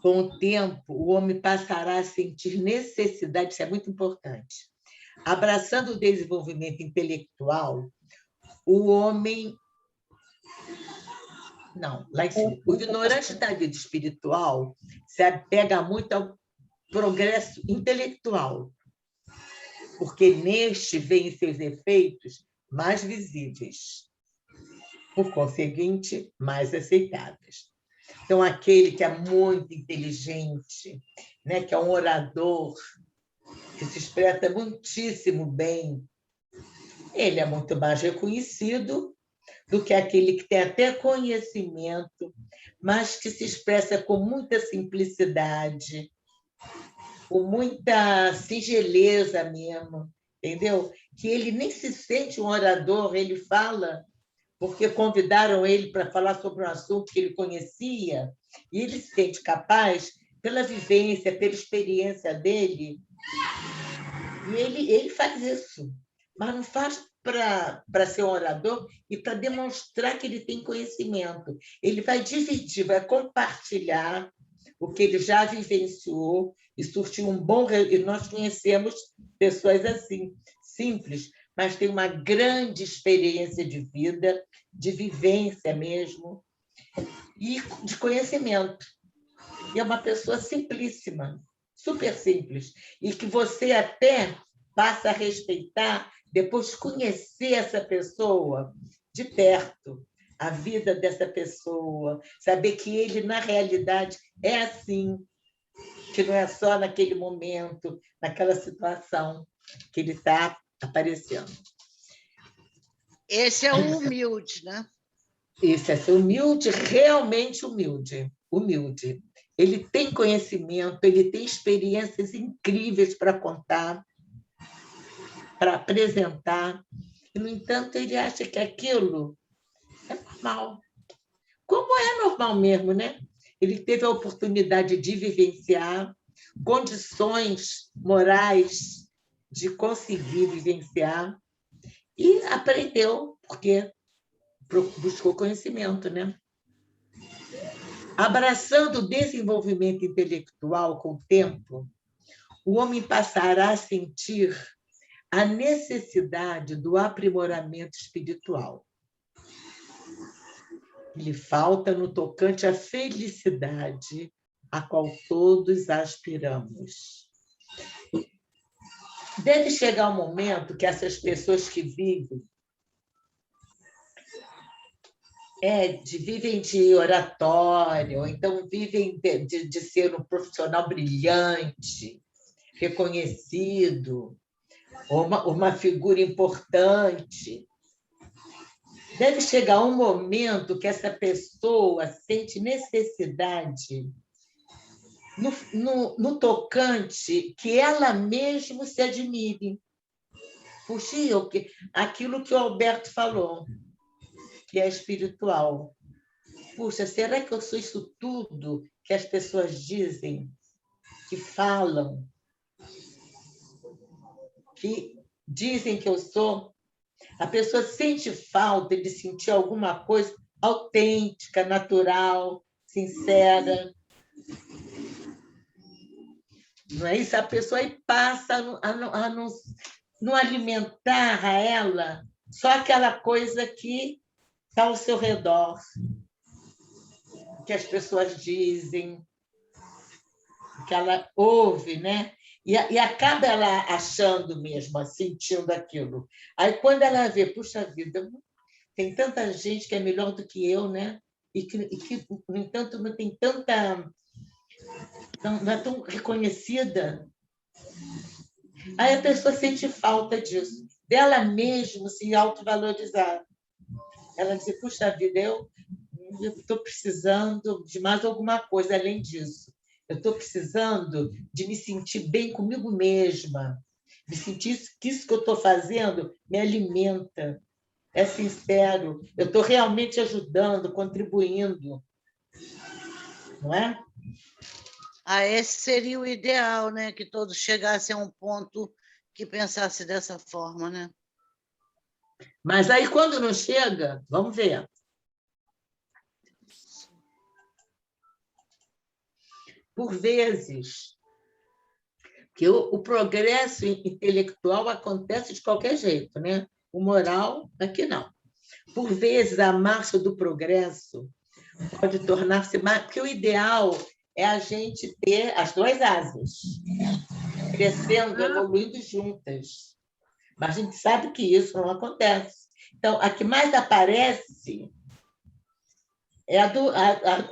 com o tempo, o homem passará a sentir necessidade, isso é muito importante. Abraçando o desenvolvimento intelectual, o homem... Não, lá em cima. O ignorante da vida espiritual se apega muito ao progresso intelectual, porque neste vêm seus efeitos mais visíveis, por conseguinte, mais aceitáveis. Então, aquele que é muito inteligente, né, que é um orador, que se expressa muitíssimo bem, ele é muito mais reconhecido do que aquele que tem até conhecimento, mas que se expressa com muita simplicidade, com muita singeleza mesmo, entendeu? Que ele nem se sente um orador, ele fala porque convidaram ele para falar sobre um assunto que ele conhecia, e ele se sente capaz, pela vivência, pela experiência dele, e ele faz isso. mas não faz para ser um orador e para demonstrar que ele tem conhecimento. Ele vai dividir, vai compartilhar o que ele já vivenciou e surtiu um bom... E nós conhecemos pessoas assim, simples, mas tem uma grande experiência de vida, de vivência mesmo, e de conhecimento. E é uma pessoa simplíssima, super simples, e que você até passa a respeitar depois de conhecer essa pessoa de perto, a vida dessa pessoa, saber que ele, na realidade, é assim, que não é só naquele momento, naquela situação que ele está aparecendo. Esse é o humilde, né? Esse é ser humilde, realmente humilde. Humilde. Ele tem conhecimento, ele tem experiências incríveis para contar, para apresentar, e, no entanto, ele acha que aquilo é normal. Como é normal mesmo, né? Ele teve a oportunidade de vivenciar condições morais de conseguir vivenciar e aprendeu, porque buscou conhecimento, né? Abraçando o desenvolvimento intelectual com o tempo, o homem passará a sentir a necessidade do aprimoramento espiritual. Lhe falta no tocante à felicidade a qual todos aspiramos. Deve chegar um momento que essas pessoas que vivem vivem de oratório, ou então vivem de ser um profissional brilhante, reconhecido, ou uma figura importante. Deve chegar um momento que essa pessoa sente necessidade no tocante que ela mesma se admire. Puxa, aquilo que o Alberto falou, que é espiritual. Puxa, será que eu sou isso tudo que as pessoas dizem, que falam, que dizem que eu sou? A pessoa sente falta de sentir alguma coisa autêntica, natural, sincera. Não é isso? A pessoa aí passa a não alimentar a ela só aquela coisa que está ao seu redor, que as pessoas dizem, que ela ouve, né? E acaba ela achando mesmo, sentindo aquilo. Aí, quando ela vê, puxa vida, tem tanta gente que é melhor do que eu, né? E que no entanto, não tem tanta... não é tão reconhecida. Aí a pessoa sente falta disso, dela mesma se autovalorizar. Ela diz, puxa vida, eu estou precisando de mais alguma coisa além disso. Eu estou precisando de me sentir bem comigo mesma, de sentir que isso que eu estou fazendo me alimenta, é sincero, eu estou realmente ajudando, contribuindo. Não é? Esse seria o ideal, né? Que todos chegassem a um ponto que pensasse dessa forma, né? Mas aí, quando não chega, vamos ver. Por vezes, que o progresso intelectual acontece de qualquer jeito, né? O moral, aqui não. Por vezes, a marcha do progresso pode tornar-se mais... Porque o ideal é a gente ter as duas asas, crescendo, evoluindo juntas. Mas a gente sabe que isso não acontece. Então, a que mais aparece é a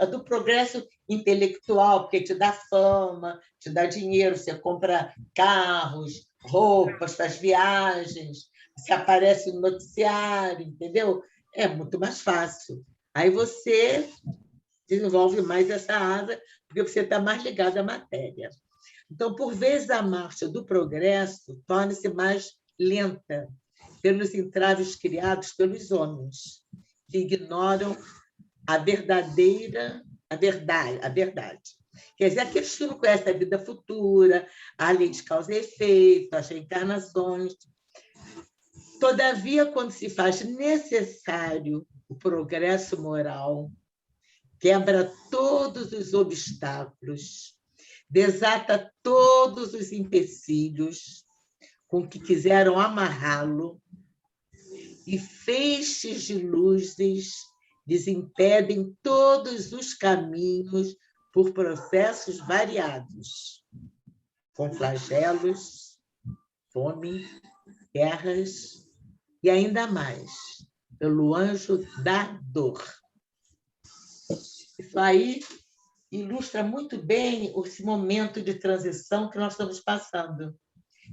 do progresso intelectual, porque te dá fama, te dá dinheiro, você compra carros, roupas, faz viagens, você aparece no noticiário, entendeu? É muito mais fácil. Aí você desenvolve mais essa asa, porque você está mais ligado à matéria. Então, por vezes, a marcha do progresso torna-se mais lenta pelos entraves criados pelos homens, que ignoram a verdade. Quer dizer, aqueles que não conhecem a vida futura, a lei de causa e efeito, as reencarnações. Todavia, quando se faz necessário o progresso moral, quebra todos os obstáculos, desata todos os empecilhos com que quiseram amarrá-lo, e feixes de luzes lhes impedem todos os caminhos por processos variados, com flagelos, fome, guerras e ainda mais, pelo anjo da dor. Isso aí ilustra muito bem esse momento de transição que nós estamos passando.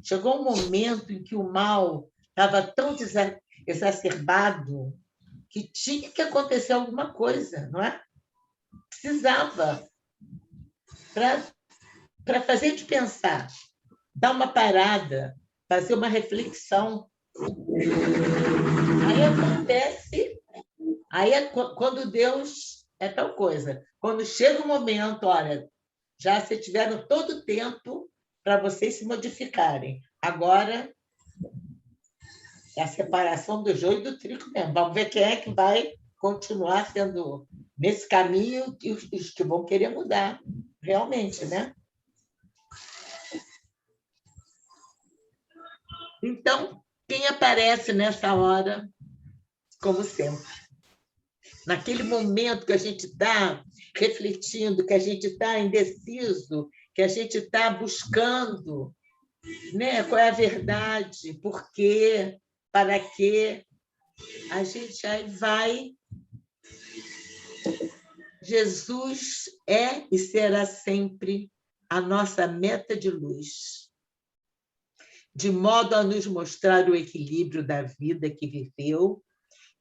Chegou um momento em que o mal estava tão exacerbado que tinha que acontecer alguma coisa, não é? Precisava, para fazer a gente pensar, dar uma parada, fazer uma reflexão. Aí acontece, aí é quando Deus é tal coisa. Quando chega o momento, olha, já se tiveram todo o tempo para vocês se modificarem. Agora é a separação do joio e do trigo mesmo. Vamos ver quem é que vai continuar sendo nesse caminho e os que vão querer mudar, realmente, né? Então, quem aparece nessa hora, como sempre, naquele momento que a gente está refletindo, que a gente está indeciso, que a gente está buscando, né? Qual é a verdade, por quê, para quê, a gente aí vai. Jesus é e será sempre a nossa meta de luz, de modo a nos mostrar o equilíbrio da vida que viveu,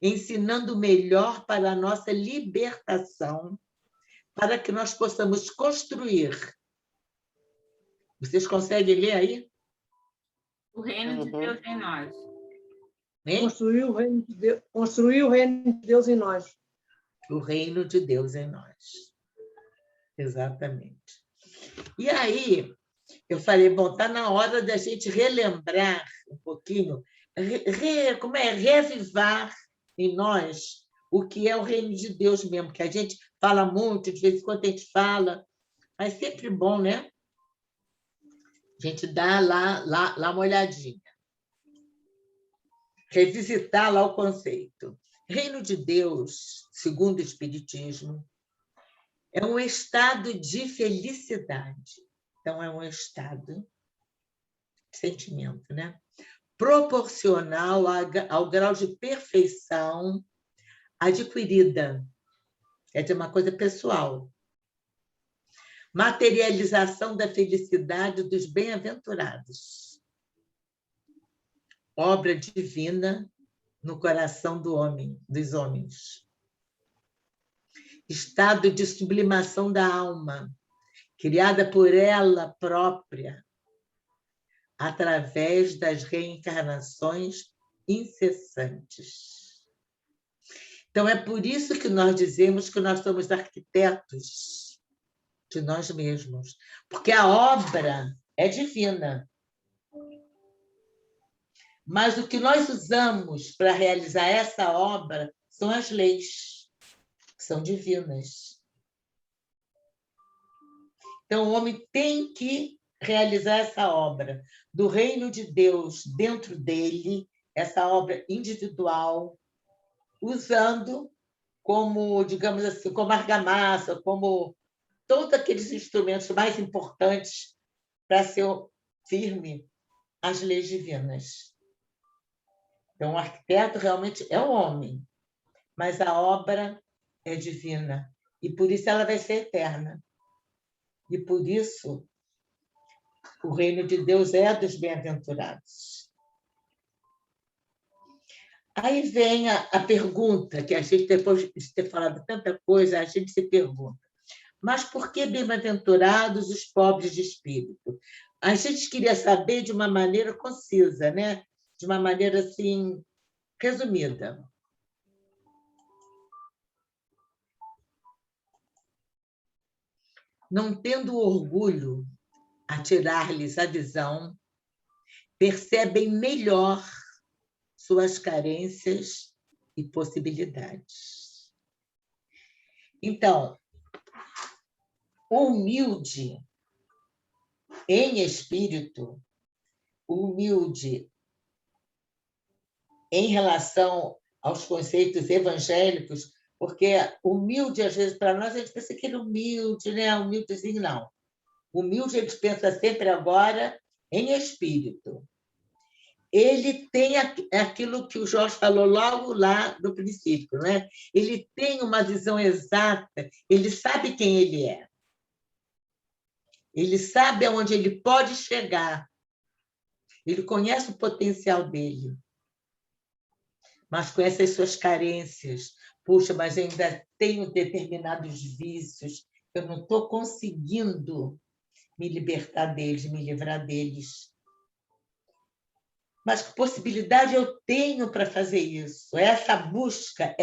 ensinando o melhor para a nossa libertação, para que nós possamos construir. Vocês conseguem ler aí? O reino de Deus em nós. Construir o reino de Deus, construir o reino de Deus em nós. O reino de Deus em nós. Exatamente. E aí, eu falei, bom, está na hora da gente relembrar um pouquinho, reavivar em nós o que é o reino de Deus mesmo, que a gente fala muito, de vez em quando a gente fala, mas sempre bom, né? A gente dá lá uma olhadinha. Revisitar lá o conceito. Reino de Deus, segundo o Espiritismo, é um estado de felicidade. Então, é um estado de sentimento, né? Proporcional ao grau de perfeição adquirida. É de uma coisa pessoal. Materialização da felicidade dos bem-aventurados. Obra divina no coração do homem, dos homens. Estado de sublimação da alma, criada por ela própria, através das reencarnações incessantes. Então, é por isso que nós dizemos que nós somos arquitetos de nós mesmos, porque a obra é divina. Mas o que nós usamos para realizar essa obra são as leis, que são divinas. Então, o homem tem que realizar essa obra do reino de Deus dentro dele, essa obra individual, usando como, digamos assim, como argamassa, como todos aqueles instrumentos mais importantes para ser firme às leis divinas. Então, o arquiteto realmente é o homem, mas a obra é divina, e por isso ela vai ser eterna. E por isso o reino de Deus é dos bem-aventurados. Aí vem a pergunta, que a gente, depois de ter falado tanta coisa, a gente se pergunta, mas por que bem-aventurados os pobres de espírito? A gente queria saber de uma maneira concisa, né? De uma maneira assim, resumida. Não tendo orgulho a tirar-lhes a visão, percebem melhor suas carências e possibilidades. Então, o humilde em espírito, o humilde em relação aos conceitos evangélicos, porque humilde, às vezes, para nós, a gente pensa que ele é humilde, né? Humildezinho, não. Humilde, a gente pensa sempre agora em espírito. Ele tem aquilo que o Jorge falou logo lá no princípio, né? Ele tem uma visão exata, ele sabe quem ele é. Ele sabe aonde ele pode chegar. Ele conhece o potencial dele, mas conhece as suas carências. Puxa, mas eu ainda tenho determinados vícios, eu não estou conseguindo me libertar deles, me livrar deles. Mas que possibilidade eu tenho para fazer isso? Essa busca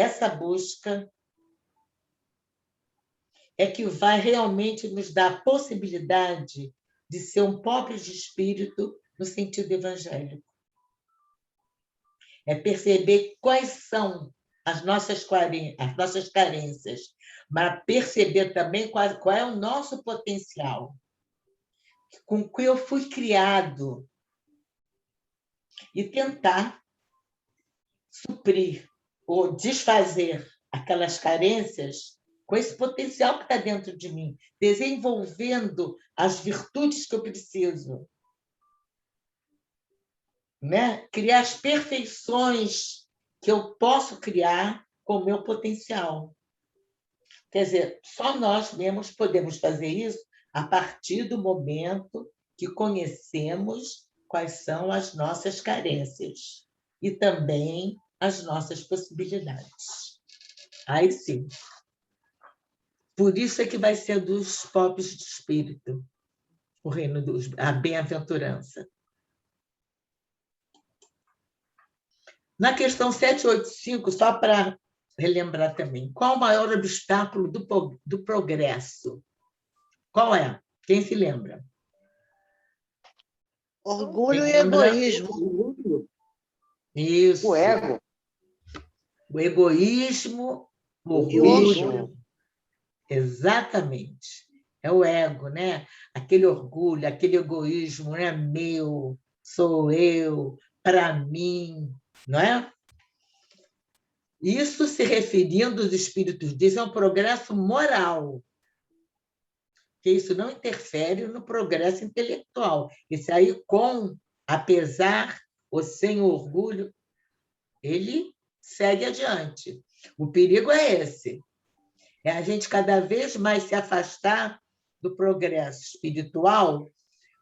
é que vai realmente nos dar a possibilidade de ser um pobre de espírito no sentido evangélico. É perceber quais são as nossas carências, mas perceber também qual é o nosso potencial, com que eu fui criado, e tentar suprir ou desfazer aquelas carências com esse potencial que está dentro de mim, desenvolvendo as virtudes que eu preciso, né? Criar as perfeições que eu posso criar com o meu potencial. Quer dizer, só nós mesmos podemos fazer isso a partir do momento que conhecemos quais são as nossas carências e também as nossas possibilidades. Aí sim. Por isso é que vai ser dos pobres de espírito, o reino a bem-aventurança. Na questão 785, só para relembrar também, qual o maior obstáculo do progresso? Qual é? Quem se lembra? Orgulho e egoísmo. Isso. O ego. O egoísmo, o orgulho. Exatamente. É o ego, né? Aquele orgulho, aquele egoísmo, né? Meu, sou eu, para mim, não é? Isso se referindo, os espíritos dizem, a um progresso moral, que isso não interfere no progresso intelectual. Isso aí, apesar ou sem orgulho, ele segue adiante. O perigo é esse, é a gente cada vez mais se afastar do progresso espiritual,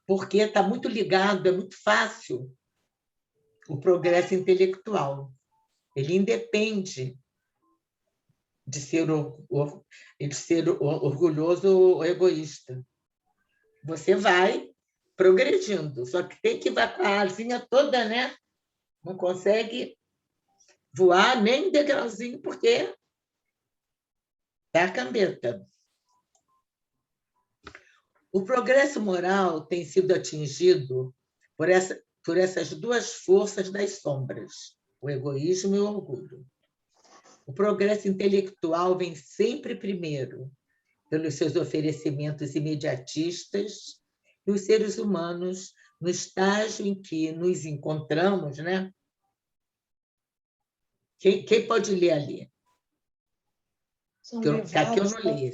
porque está muito ligado, é muito fácil o progresso intelectual. Ele independe de ser orgulhoso ou egoísta. Você vai progredindo, só que tem que ir com a asinha toda, né? Não consegue voar nem degrauzinho, porque dá a cambeta. O progresso moral tem sido atingido por essas duas forças das sombras, o egoísmo e o orgulho. O progresso intelectual vem sempre primeiro, pelos seus oferecimentos imediatistas, e os seres humanos, no estágio em que nos encontramos, né? Quem pode ler ali? Aqui eu não leio.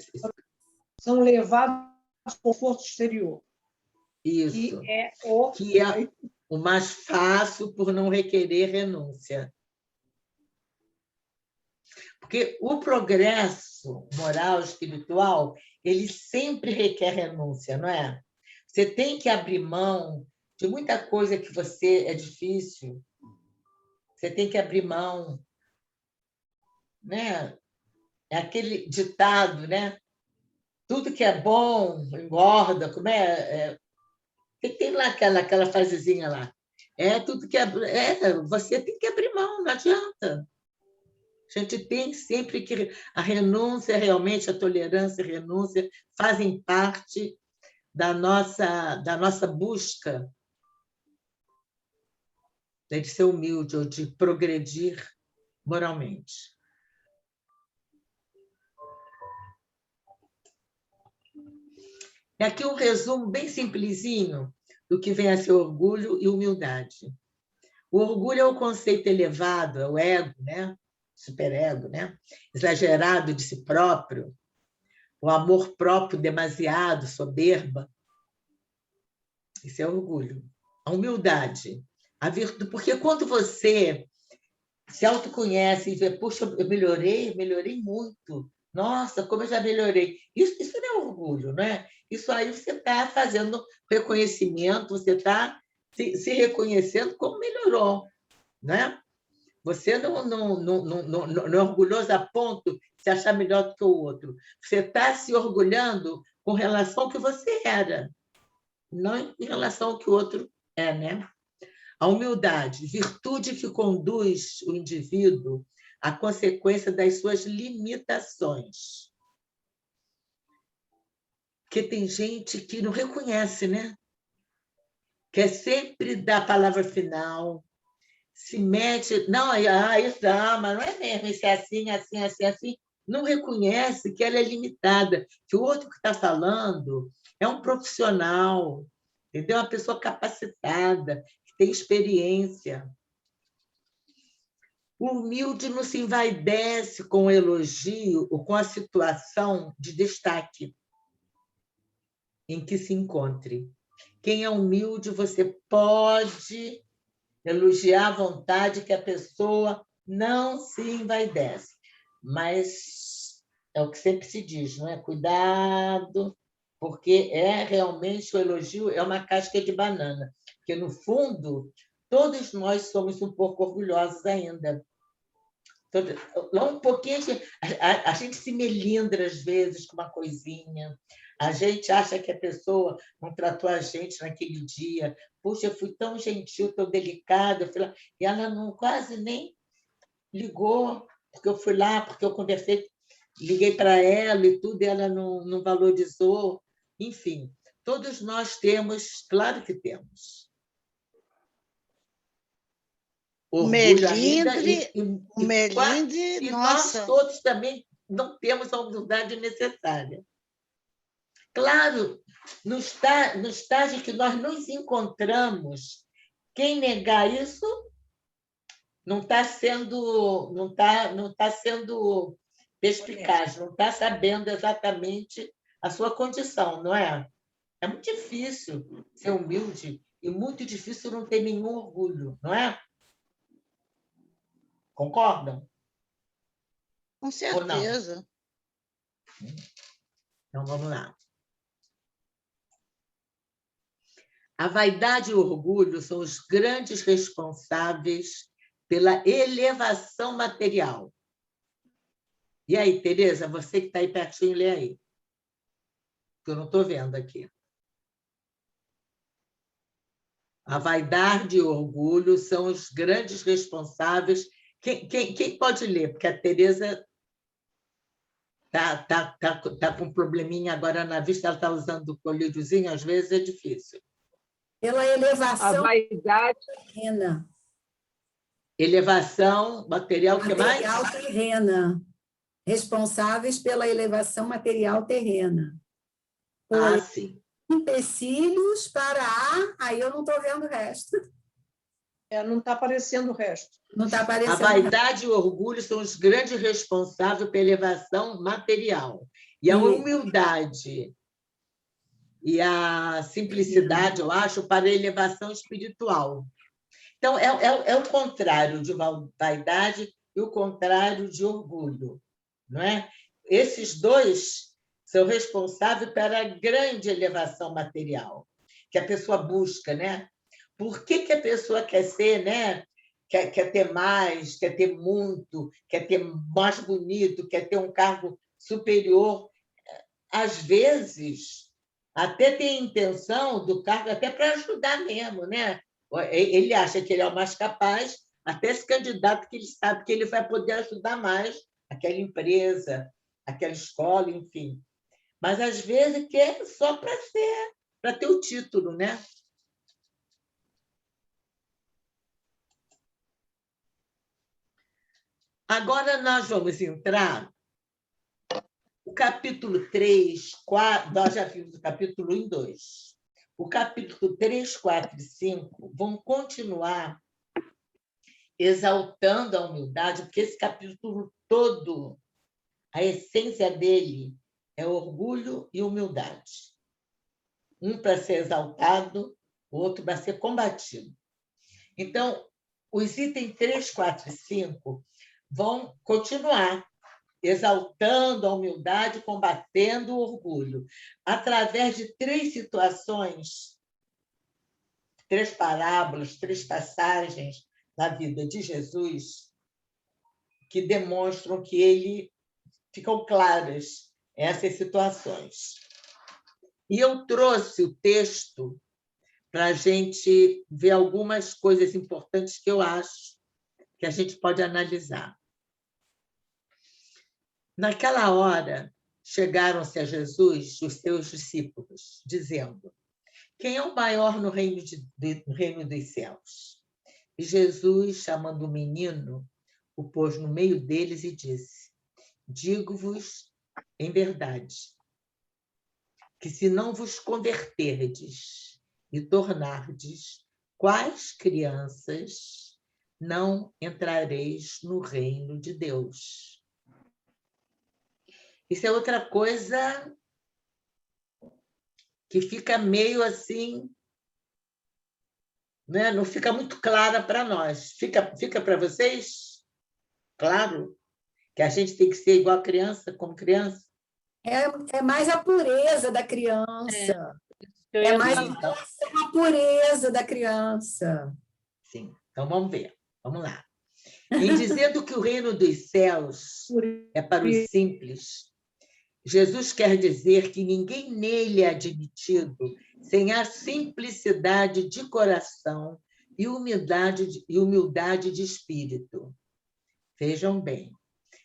São levados ao conforto exterior. Isso. Que é o mais fácil por não requerer renúncia. Porque o progresso moral, espiritual, ele sempre requer renúncia, não é? Você tem que abrir mão de muita coisa que é difícil. Você tem que abrir mão, né? É aquele ditado, né? Tudo que é bom engorda, como é? Tem lá aquela frasezinha lá. Tudo que você tem que abrir mão, não adianta. A gente tem sempre que... A renúncia, realmente, a tolerância e a renúncia fazem parte da nossa busca de ser humilde ou de progredir moralmente. E aqui um resumo bem simplesinho do que vem a ser orgulho e humildade. O orgulho é o conceito elevado, é o ego, né? Superego, né? Exagerado de si próprio, o amor próprio demasiado, soberba. Isso é orgulho. A humildade, a virtude, porque quando você se autoconhece e vê, puxa, eu melhorei muito. Nossa, como eu já melhorei. Isso não é orgulho, não é? Isso aí você está fazendo reconhecimento, você está se reconhecendo como melhorou, não é? Você não é orgulhoso a ponto de se achar melhor do que o outro. Você está se orgulhando com relação ao que você era, não em relação ao que o outro é, né? A humildade, virtude que conduz o indivíduo à consequência das suas limitações. Porque tem gente que não reconhece, né? Quer sempre dar a palavra final, se mete, não, isso, mas não é mesmo, isso é assim, assim, assim, assim. Não reconhece que ela é limitada, que o outro que está falando é um profissional, entendeu? Uma pessoa capacitada, que tem experiência. O humilde não se envaidece com o elogio ou com a situação de destaque em que se encontre. Quem é humilde, você pode elogiar à vontade que a pessoa não se envaidece. Mas é o que sempre se diz, não é? Cuidado, porque realmente o elogio é uma casca de banana, porque, no fundo, todos nós somos um pouco orgulhosos ainda. Lá um pouquinho, a gente se melindra, às vezes, com uma coisinha. A gente acha que a pessoa não tratou a gente naquele dia. Puxa, eu fui tão gentil, tão delicada. E ela não, quase nem ligou, porque eu fui lá, porque eu conversei, liguei para ela e tudo, e ela não valorizou. Enfim, todos nós temos, claro que temos. Orgulho ainda, o melindre, nós todos também não temos a humildade necessária. Claro, no estágio que nós nos encontramos, quem negar isso não está sendo perspicaz, não está sabendo exatamente a sua condição, não é? É muito difícil ser humilde e muito difícil não ter nenhum orgulho, não é? Concordam? Com certeza. Então, vamos lá. A vaidade e o orgulho são os grandes responsáveis pela elevação material. E aí, Tereza, você que está aí pertinho, lê aí. Que eu não estou vendo aqui. A vaidade e o orgulho são os grandes responsáveis. Quem pode ler? Porque a Tereza tá com um probleminha agora na vista, ela está usando o colíriozinho, às vezes é difícil. Pela elevação terrena. Elevação material, que mais? Material terrena. Responsáveis pela elevação material terrena. Sim. Empecilhos para aí eu não estou vendo o resto. Não está aparecendo o resto. Não está aparecendo. A vaidade e o orgulho são os grandes responsáveis pela elevação material. E a humildade e a simplicidade, eu acho, para a elevação espiritual. Então, é o contrário de vaidade e o contrário de orgulho, não é? Esses dois são responsáveis pela grande elevação material que a pessoa busca, né? Por que a pessoa quer ser, né? Quer ter mais, quer ter muito, quer ter mais bonito, quer ter um cargo superior? Às vezes, até tem a intenção do cargo até para ajudar mesmo, né? Ele acha que ele é o mais capaz, até esse candidato que ele sabe que ele vai poder ajudar mais aquela empresa, aquela escola, enfim. Mas, às vezes, quer só para ter o título, né? Agora nós vamos entrar. O capítulo 3, 4, nós já vimos o capítulo 1 e 2. O capítulo 3, 4 e 5 vão continuar exaltando a humildade, porque esse capítulo todo, a essência dele é orgulho e humildade. Um para ser exaltado, o outro para ser combatido. Então, os itens 3, 4 e 5 vão continuar exaltando a humildade, combatendo o orgulho, através de 3 situações, 3 parábolas, 3 passagens da vida de Jesus, que demonstram que ele ficam claras essas situações. E eu trouxe o texto para a gente ver algumas coisas importantes que eu acho que a gente pode analisar. Naquela hora, chegaram-se a Jesus os seus discípulos, dizendo: quem é o maior no reino dos céus? E Jesus, chamando o menino, o pôs no meio deles e disse: digo-vos em verdade, que se não vos converterdes e tornardes quais crianças, não entrareis no reino de Deus. Isso é outra coisa que fica meio assim, né? Não fica muito clara para nós. Fica para vocês? Claro que a gente tem que ser igual a criança, como criança. É mais a pureza da criança. É mais em relação à pureza da criança. Sim, então vamos ver. Vamos lá. Em dizendo que o reino dos céus é para os simples, Jesus quer dizer que ninguém nele é admitido sem a simplicidade de coração e humildade de espírito. Vejam bem,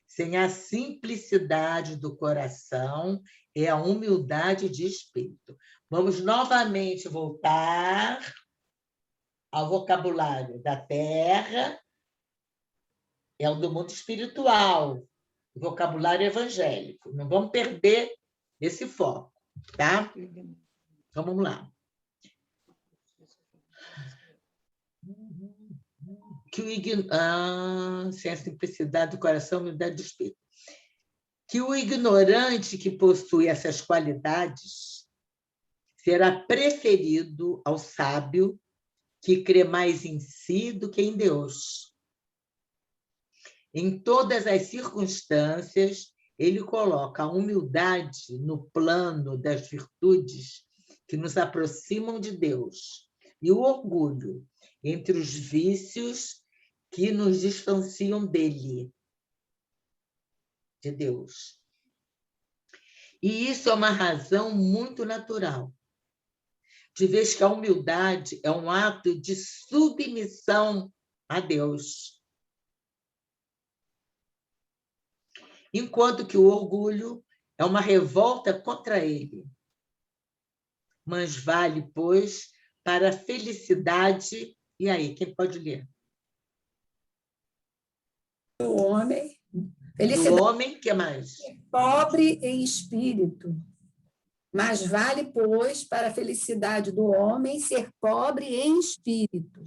sem a simplicidade do coração e a humildade de espírito. Vamos novamente voltar ao vocabulário da terra, é o do mundo espiritual, o vocabulário evangélico. Não vamos perder esse foco, tá? Então, vamos lá. Sem a simplicidade do coração, humildade do espírito. Que o ignorante que possui essas qualidades será preferido ao sábio que crê mais em si do que em Deus. Em todas as circunstâncias, ele coloca a humildade no plano das virtudes que nos aproximam de Deus e o orgulho entre os vícios que nos distanciam dele, de Deus. E isso é uma razão muito natural, de vez que a humildade é um ato de submissão a Deus, enquanto que o orgulho é uma revolta contra ele. Mas vale, pois, para a felicidade. E aí, quem pode ler? O homem. Do homem, que mais? Pobre em espírito. Mas vale, pois, para a felicidade do homem ser pobre em espírito.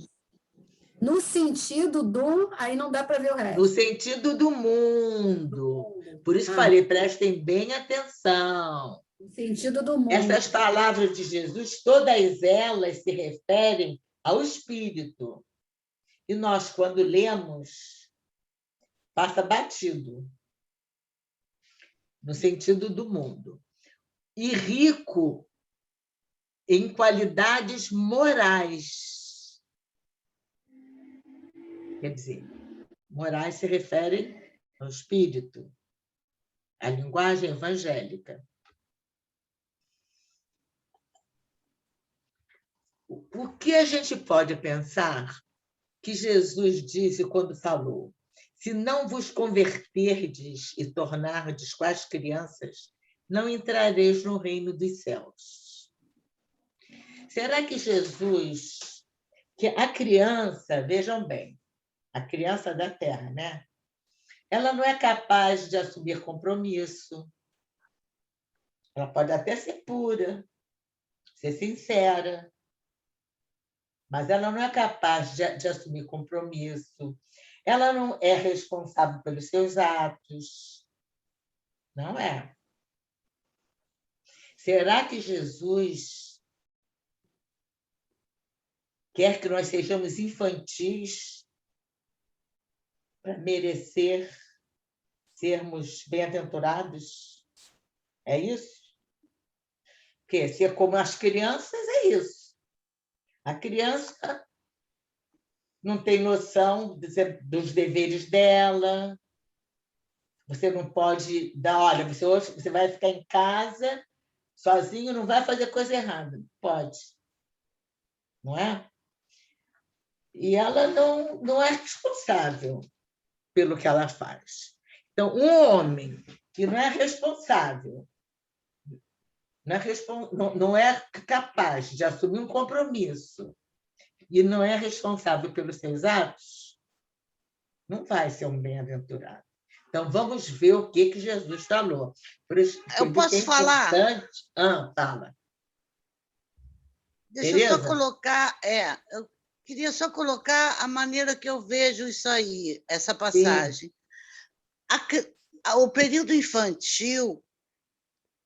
No sentido do... Aí não dá para ver o resto. No sentido do mundo. Por isso falei, prestem bem atenção. No sentido do mundo. Essas palavras de Jesus, todas elas se referem ao espírito. E nós, quando lemos, passa batido. No sentido do mundo. E rico em qualidades morais. Quer dizer, morais se referem ao espírito, à linguagem evangélica. O que a gente pode pensar que Jesus disse quando falou: se não vos converterdes e tornardes quais crianças, não entrareis no reino dos céus. Será que Jesus, que a criança, vejam bem, a criança da terra, né? ela não é capaz de assumir compromisso. Ela pode até ser pura, ser sincera, mas ela não é capaz de assumir compromisso. Ela não é responsável pelos seus atos. Não é. Será que Jesus quer que nós sejamos infantis para merecer sermos bem-aventurados? É isso? Porque ser como as crianças é isso. A criança não tem noção dos deveres dela. Você não pode dar, olha, você vai ficar em casa sozinho, não vai fazer coisa errada. Pode. Não é? E ela não é responsável pelo que ela faz. Então, um homem que não é responsável, não é capaz de assumir um compromisso e não é responsável pelos seus atos, não vai ser um bem-aventurado. Então, vamos ver o que Jesus falou. Por isso, eu posso falar? Fala. Deixa eu só colocar... eu queria só colocar a maneira que eu vejo isso aí, essa passagem. O período infantil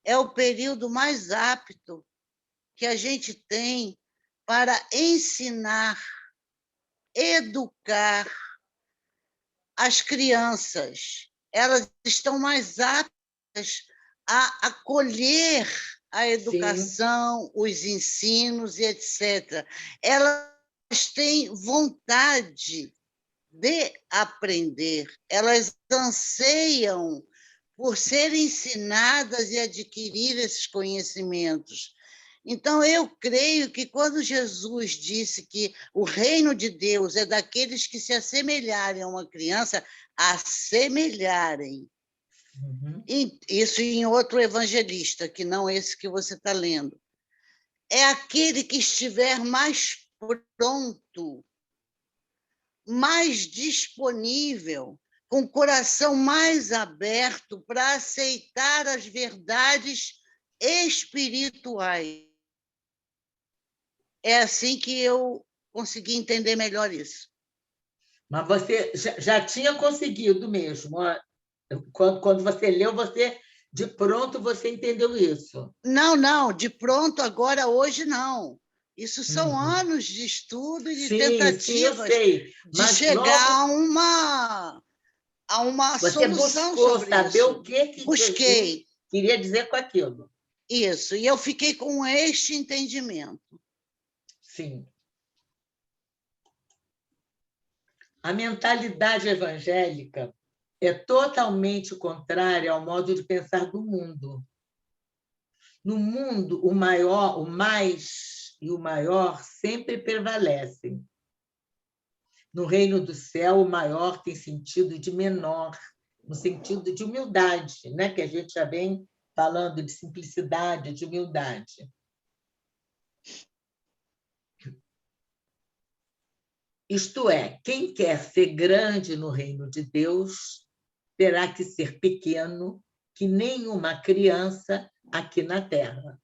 é o período mais apto que a gente tem para ensinar, educar as crianças. Elas estão mais aptas a acolher a educação, os ensinos e etc. Elas têm vontade de aprender, elas anseiam por serem ensinadas e adquirir esses conhecimentos. Então, eu creio que quando Jesus disse que o reino de Deus é daqueles que se assemelharem a uma criança, assemelharem. Isso em outro evangelista, que não esse que você está lendo. É aquele que estiver mais pronto, mais disponível, com o coração mais aberto para aceitar as verdades espirituais. É assim que eu consegui entender melhor isso. Mas você já tinha conseguido mesmo. Quando você leu, de pronto você entendeu isso. Não, de pronto agora, hoje não. Isso são anos de estudo e de tentativas de chegar a uma solução sobre isso. Você buscou saber o que Busquei. Jesus queria dizer com aquilo. Isso, e eu fiquei com este entendimento. Sim. A mentalidade evangélica é totalmente contrária ao modo de pensar do mundo. No mundo, o mais e o maior sempre prevalecem. No reino do céu, o maior tem sentido de menor, no sentido de humildade, né? Que a gente já vem falando de simplicidade, de humildade. Isto é, quem quer ser grande no reino de Deus terá que ser pequeno, que nenhuma criança aqui na Terra.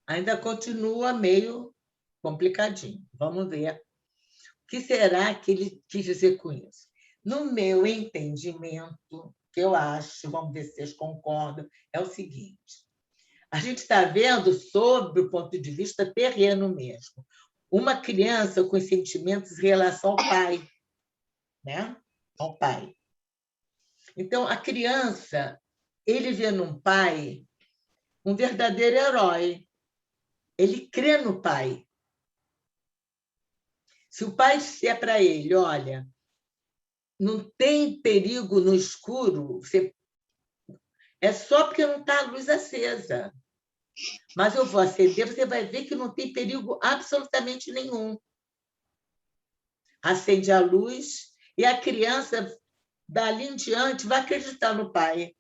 Ainda continua meio complicadinho. Vamos ver. O que será que ele quis dizer com isso? No meu entendimento, que eu acho, vamos ver se vocês concordam, é o seguinte. A gente está vendo sob o ponto de vista terreno mesmo. Uma criança com sentimentos em relação ao pai, né? Ao pai. Então, a criança, ele vê num pai um verdadeiro herói. Ele crê no pai. Se o pai disser para ele, olha, não tem perigo no escuro, é só porque não está a luz acesa. Mas eu vou acender, você vai ver que não tem perigo absolutamente nenhum. Acende a luz e a criança, dali em diante, vai acreditar no pai.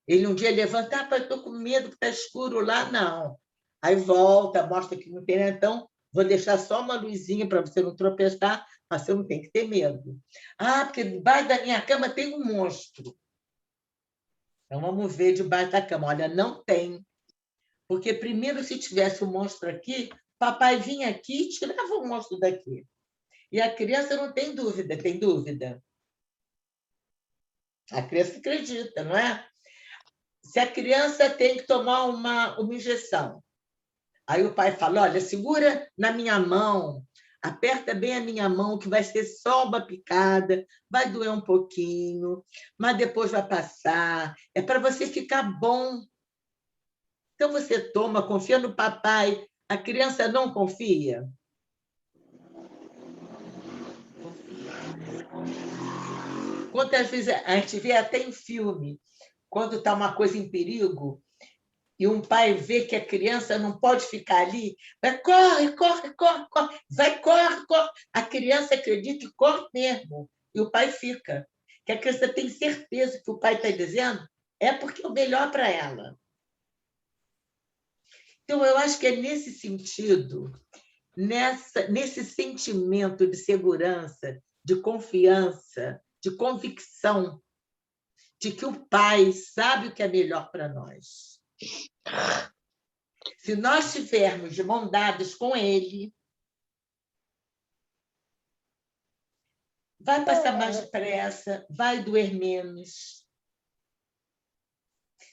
Ele um dia levanta, pai, estou com medo que está escuro lá. Não. Aí volta, mostra que não tem, então Vou deixar só uma luzinha para você não tropeçar, mas você não tem que ter medo. Ah, porque debaixo da minha cama tem um monstro. Então, vamos ver debaixo da cama. Olha, não tem. Porque primeiro, se tivesse um monstro aqui, papai vinha aqui e tirava o monstro daqui. E a criança não tem dúvida, tem dúvida. A criança acredita, não é? Se a criança tem que tomar uma injeção, aí o pai fala, olha, segura na minha mão, aperta bem a minha mão, que vai ser só uma picada, vai doer um pouquinho, mas depois vai passar, é para você ficar bom. Então, você toma, confia no papai, a criança não confia? Quantas vezes a gente vê até em filme, quando está uma coisa em perigo, e um pai vê que a criança não pode ficar ali, vai, corre, corre, corre, corre, vai, corre, corre. A criança acredita e corre mesmo, e o pai fica. Que a criança tem certeza que o pai está dizendo é porque é o melhor para ela. Então, eu acho que é nesse sentido, nesse sentimento de segurança, de confiança, de convicção, de que o pai sabe o que é melhor para nós. Se nós estivermos de mão dadas com ele, vai passar mais depressa, vai doer menos.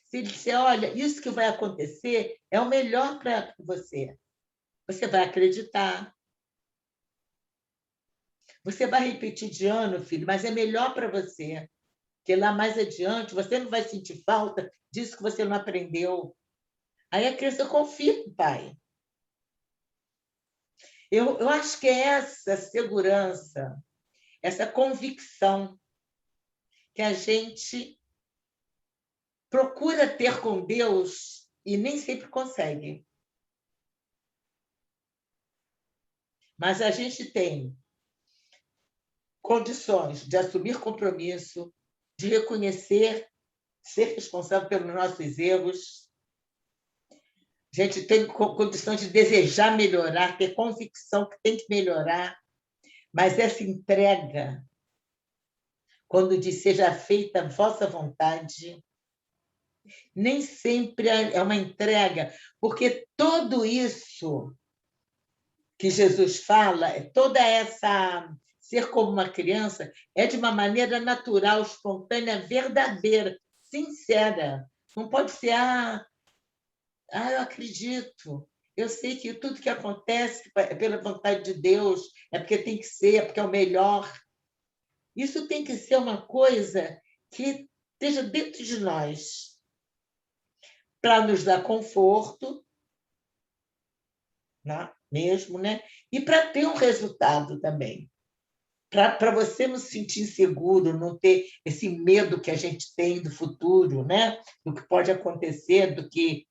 Se ele disser, olha, isso que vai acontecer é o melhor para você. Você vai acreditar. Você vai repetir de ano, filho, mas é melhor para você. Porque lá mais adiante você não vai sentir falta disso que você não aprendeu. Aí a criança confia no pai. Eu acho que é essa segurança, essa convicção que a gente procura ter com Deus e nem sempre consegue. Mas a gente tem condições de assumir compromisso, de reconhecer, ser responsável pelos nossos erros. A gente tem condições de desejar melhorar, ter convicção que tem que melhorar, mas essa entrega, quando diz seja feita a vossa vontade, nem sempre é uma entrega, porque tudo isso que Jesus fala, toda essa ser como uma criança, é de uma maneira natural, espontânea, verdadeira, sincera. Não pode ser, eu acredito, eu sei que tudo que acontece é pela vontade de Deus, é porque tem que ser, é porque é o melhor. Isso tem que ser uma coisa que esteja dentro de nós, para nos dar conforto, né? Mesmo, né? E para ter um resultado também. Para você não se sentir inseguro, não ter esse medo que a gente tem do futuro, né? Do que pode acontecer, do que...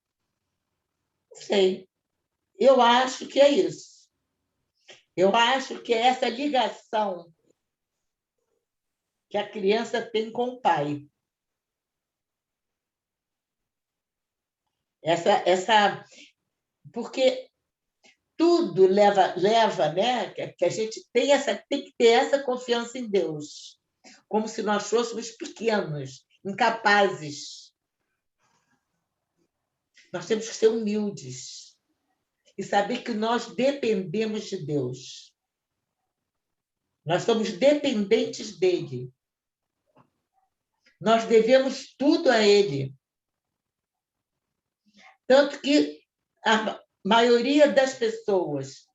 Não sei. Eu acho que é isso. Eu acho que é essa ligação que a criança tem com o pai. Porque tudo leva, né? Que a gente tem que ter essa confiança em Deus, como se nós fôssemos pequenos, incapazes. Nós temos que ser humildes e saber que nós dependemos de Deus. Nós somos dependentes dele. Nós devemos tudo a ele. Tanto que a maioria das pessoas,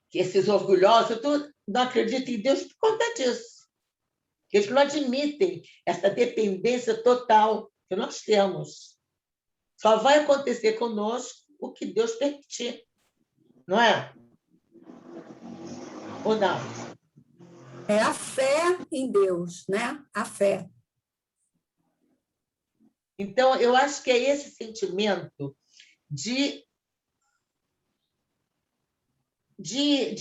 que esses orgulhosos, não acreditam em Deus por conta disso. Eles não admitem essa dependência total que nós temos. Só vai acontecer conosco o que Deus permitir. Não é? Ou não? É a fé em Deus, né? A fé. Então, eu acho que é esse sentimento de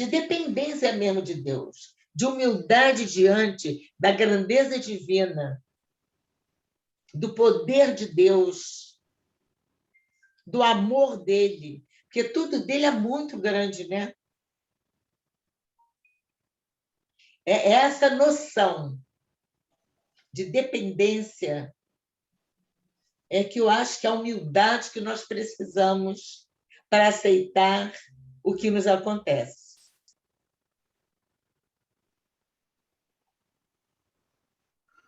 dependência mesmo de Deus, de humildade diante da grandeza divina, do poder de Deus, do amor dele, Porque tudo dele é muito grande, né? É essa noção de dependência é que eu acho que é a humildade que nós precisamos para aceitar o que nos acontece.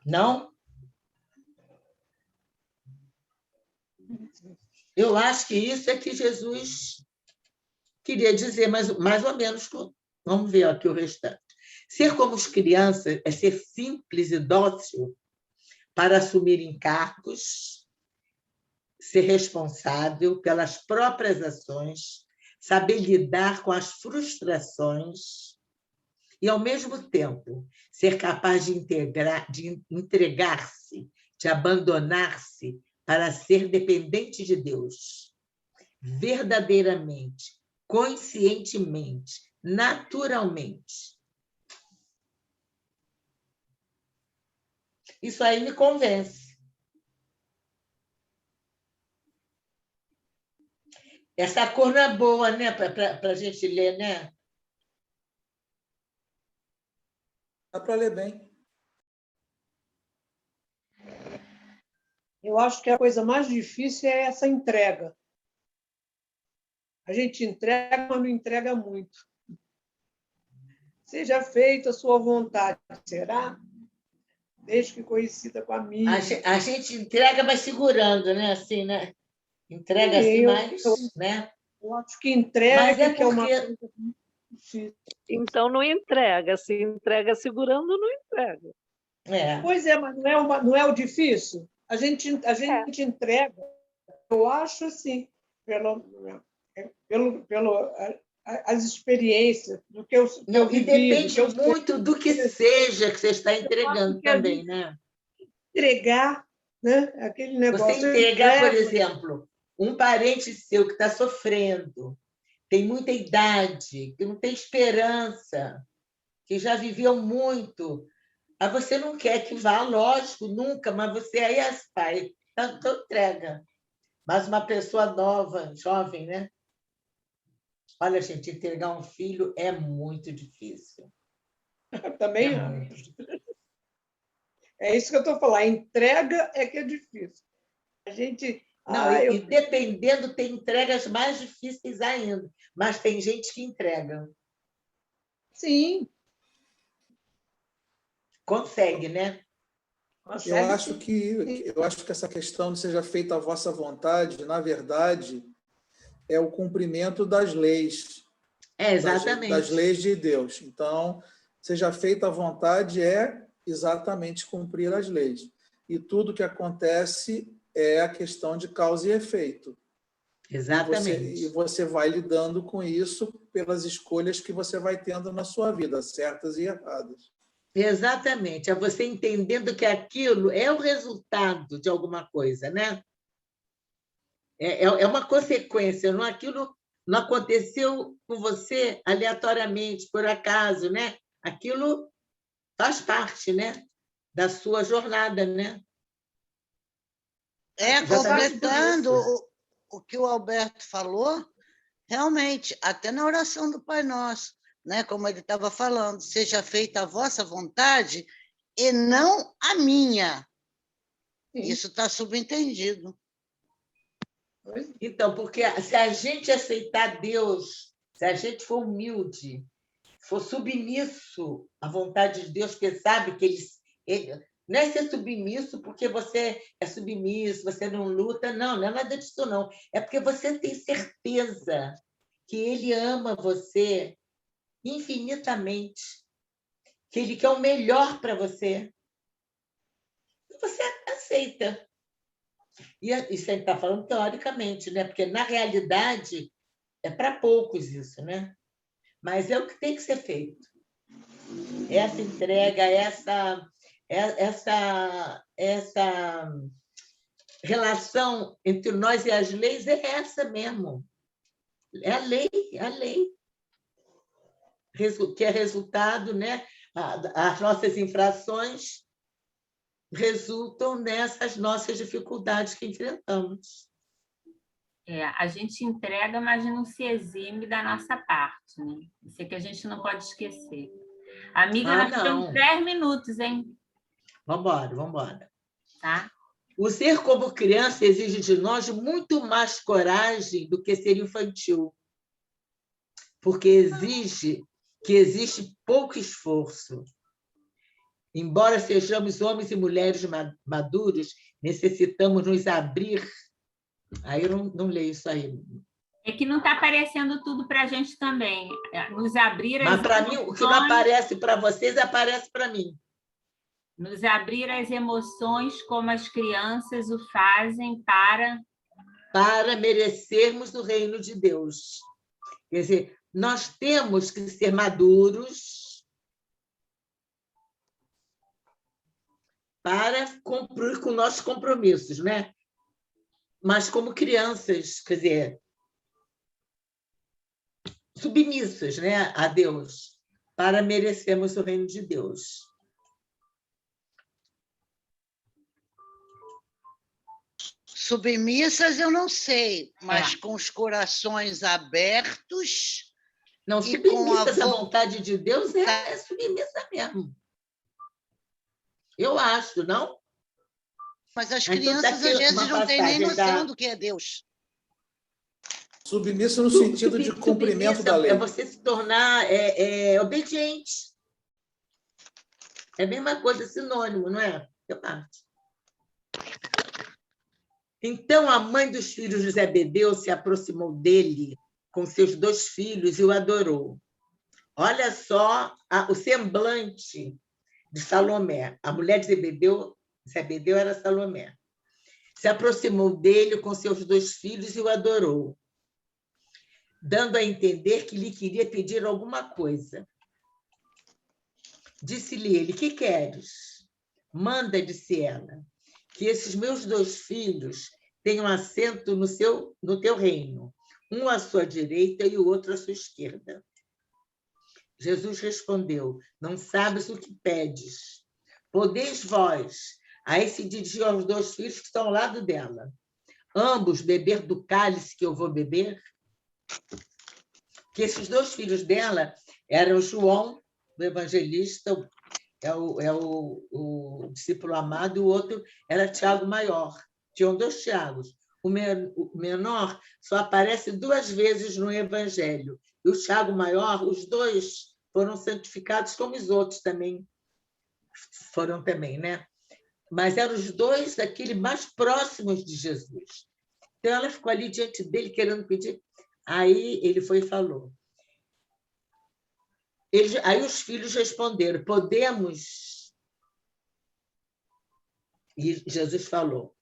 Não? Eu acho que isso é que Jesus queria dizer, mais ou menos. Vamos ver aqui o restante. Ser como as crianças é ser simples e dócil para assumir encargos, ser responsável pelas próprias ações, saber lidar com as frustrações e, ao mesmo tempo, ser capaz de entregar-se, de abandonar-se para ser dependente de Deus, verdadeiramente, conscientemente, naturalmente. Isso aí me convence. Essa cor não é boa, né, para a gente ler, né? Dá para ler bem. Eu acho que a coisa mais difícil é essa entrega. A gente entrega, mas não entrega muito. Seja feita a sua vontade, será? Desde que coincida com a minha. A gente entrega, mas segurando, né? Assim, né? Entrega assim, mas, né? Eu acho que entrega mas é que é uma porque... coisa muito difícil. Então não entrega. Se entrega segurando, não entrega. Pois é, mas não é o difícil? A gente entrega, eu acho assim, as experiências, do que eu vivi. Depende muito do que seja que você está entregando também, né? Entregar, né? Aquele negócio. Você entregar, por exemplo, um parente seu que está sofrendo, tem muita idade, que não tem esperança, que já viveu muito. Aí você não quer que vá, lógico, nunca, mas você aí é pai, então entrega. Mas uma pessoa nova, jovem, né? Olha, gente, entregar um filho é muito difícil. Também acho. É isso que eu estou falando. A entrega é que é difícil. A gente... Não, e dependendo, tem entregas mais difíceis ainda, mas tem gente que entrega. Sim. Consegue, né? Eu acho que essa questão de seja feita a vossa vontade, na verdade, é o cumprimento das leis. Exatamente. Das leis de Deus. Então, seja feita a vontade é exatamente cumprir as leis. E tudo que acontece é a questão de causa e efeito. Exatamente. E você vai lidando com isso pelas escolhas que você vai tendo na sua vida, certas e erradas. Exatamente. É você entendendo que aquilo é o resultado de alguma coisa, né? É uma consequência, não? Aquilo não aconteceu com você aleatoriamente, por acaso, né? Aquilo faz parte, né, da sua jornada, né? Completando o que o Alberto falou, realmente, até na oração do Pai Nosso, né? Como ele estava falando, seja feita a vossa vontade e não a minha. Sim. Isso está subentendido. Então, porque se a gente aceitar Deus, se a gente for humilde, for submisso à vontade de Deus, porque sabe que ele não é ser submisso porque você é submisso, você não luta, não é nada disso, não. É porque você tem certeza que ele ama você infinitamente, que ele quer o melhor para você. E você aceita. E isso a gente está falando teoricamente, né? Porque, na realidade, é para poucos isso, né? Mas é o que tem que ser feito. Essa entrega, essa relação entre nós e as leis é essa mesmo. É a lei. Que é resultado, né? As nossas infrações resultam nessas nossas dificuldades que enfrentamos. A gente entrega, mas não se exime da nossa parte, né? Isso é que a gente não pode esquecer. Amiga, nós temos 10 minutos, hein? Vamos embora. Tá? O ser como criança exige de nós muito mais coragem do que ser infantil, porque exige que existe pouco esforço. Embora sejamos homens e mulheres maduros, necessitamos nos abrir. Aí eu não leio isso aí. É que não está aparecendo tudo para a gente também. Nos abrir as Mas, para mim, o que não aparece para vocês, aparece para mim. Nos abrir as emoções como as crianças o fazem para merecermos o reino de Deus. Quer dizer, nós temos que ser maduros para cumprir com nossos compromissos, né? Mas como crianças, quer dizer, submissas, né, a Deus, para merecermos o reino de Deus. Submissas eu não sei, mas com os corações abertos. Não, submissas à vontade de Deus é submissa mesmo. Eu acho, não? Mas as crianças, às vezes, não têm nem noção do que é Deus. Submisso no sentido de cumprimento da lei. É você se tornar obediente. É a mesma coisa, sinônimo, não é? Eu acho. Então, a mãe dos filhos de Zebedeu se aproximou dele com seus 2 filhos e o adorou. Olha só o semblante de Salomé. A mulher de Zebedeu era Salomé. Se aproximou dele com seus 2 filhos e o adorou, dando a entender que lhe queria pedir alguma coisa. Disse-lhe ele: que queres? Manda, disse ela, que esses meus 2 filhos tenham assento no teu reino, um à sua direita e o outro à sua esquerda. Jesus respondeu: não sabes o que pedes. Podeis vós, aí se dirigiu aos 2 filhos que estão ao lado dela, ambos beber do cálice que eu vou beber? Que esses 2 filhos dela eram João, o evangelista, o discípulo amado, e o outro era Tiago Maior. Tinham 2 Tiagos. O menor só aparece 2 vezes no Evangelho. E o Tiago Maior, os 2 foram santificados como os outros também foram também, né? Mas eram os 2 daqueles mais próximos de Jesus. Então, ela ficou ali diante dele, querendo pedir. Aí ele foi e falou. Aí os filhos responderam: podemos. E Jesus falou: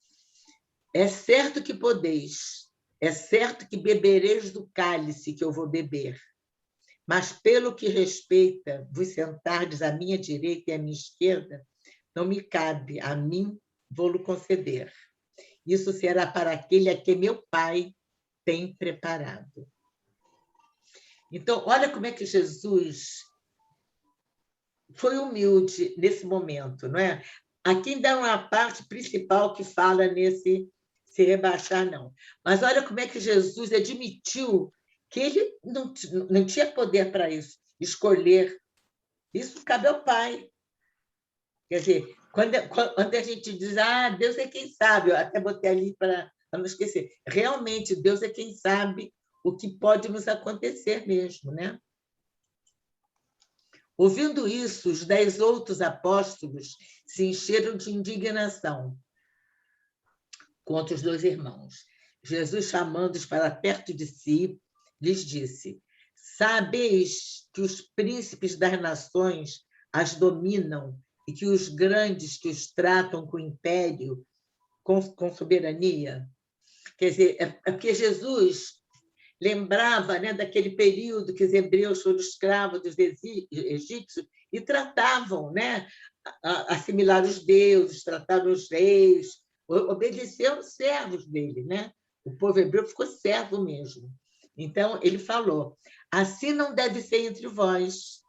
é certo que podeis, é certo que bebereis do cálice que eu vou beber, mas pelo que respeita vos sentardes à minha direita e à minha esquerda, não me cabe, a mim vou-lo conceder. Isso será para aquele a que meu Pai tem preparado. Então, olha como é que Jesus foi humilde nesse momento, não é? Aqui ainda não é a parte principal que fala nesse se rebaixar, não. Mas olha como é que Jesus admitiu que ele não tinha poder para isso, escolher. Isso cabe ao Pai. Quer dizer, quando a gente diz, Deus é quem sabe, eu até botei ali para não esquecer, realmente Deus é quem sabe o que pode nos acontecer mesmo, né? Ouvindo isso, os 10 outros apóstolos se encheram de indignação contra os 2 irmãos. Jesus, chamando-os para perto de si, lhes disse: sabeis que os príncipes das nações as dominam e que os grandes que os tratam com império, com soberania? Quer dizer, é porque Jesus lembrava, né, daquele período que os hebreus foram escravos dos egípcios e tratavam, né, assimilar os deuses, trataram os reis, obedeceram os servos dele, né? O povo hebreu ficou servo mesmo. Então, ele falou: assim não deve ser entre vós.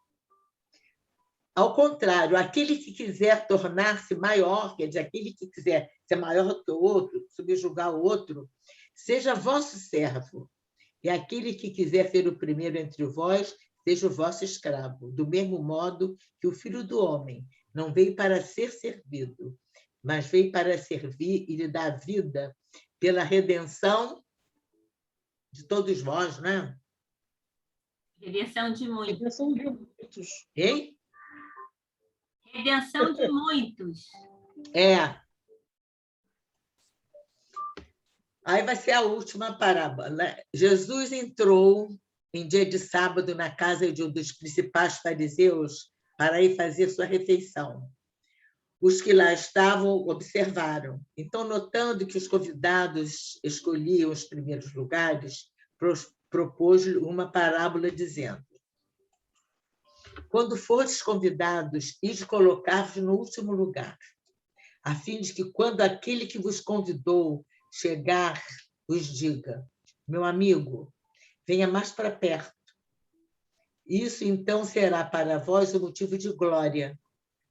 Ao contrário, aquele que quiser tornar-se maior, quer dizer, aquele que quiser ser maior do que o outro, subjugar o outro, seja vosso servo, e aquele que quiser ser o primeiro entre vós, seja o vosso escravo, do mesmo modo que o Filho do Homem não veio para ser servido, mas veio para servir e lhe dar vida pela redenção de todos vós, né? Redenção de muitos. Redenção de muitos. Hein? Redenção de muitos. Aí vai ser a última parábola. Jesus entrou em dia de sábado na casa de um dos principais fariseus para ir fazer sua refeição. Os que lá estavam observaram. Então, notando que os convidados escolhiam os primeiros lugares, propôs-lhe uma parábola dizendo: quando fordes convidados, ide colocar-vos no último lugar, a fim de que, quando aquele que vos convidou chegar, vos diga: meu amigo, venha mais para perto. Isso, então, será para vós o motivo de glória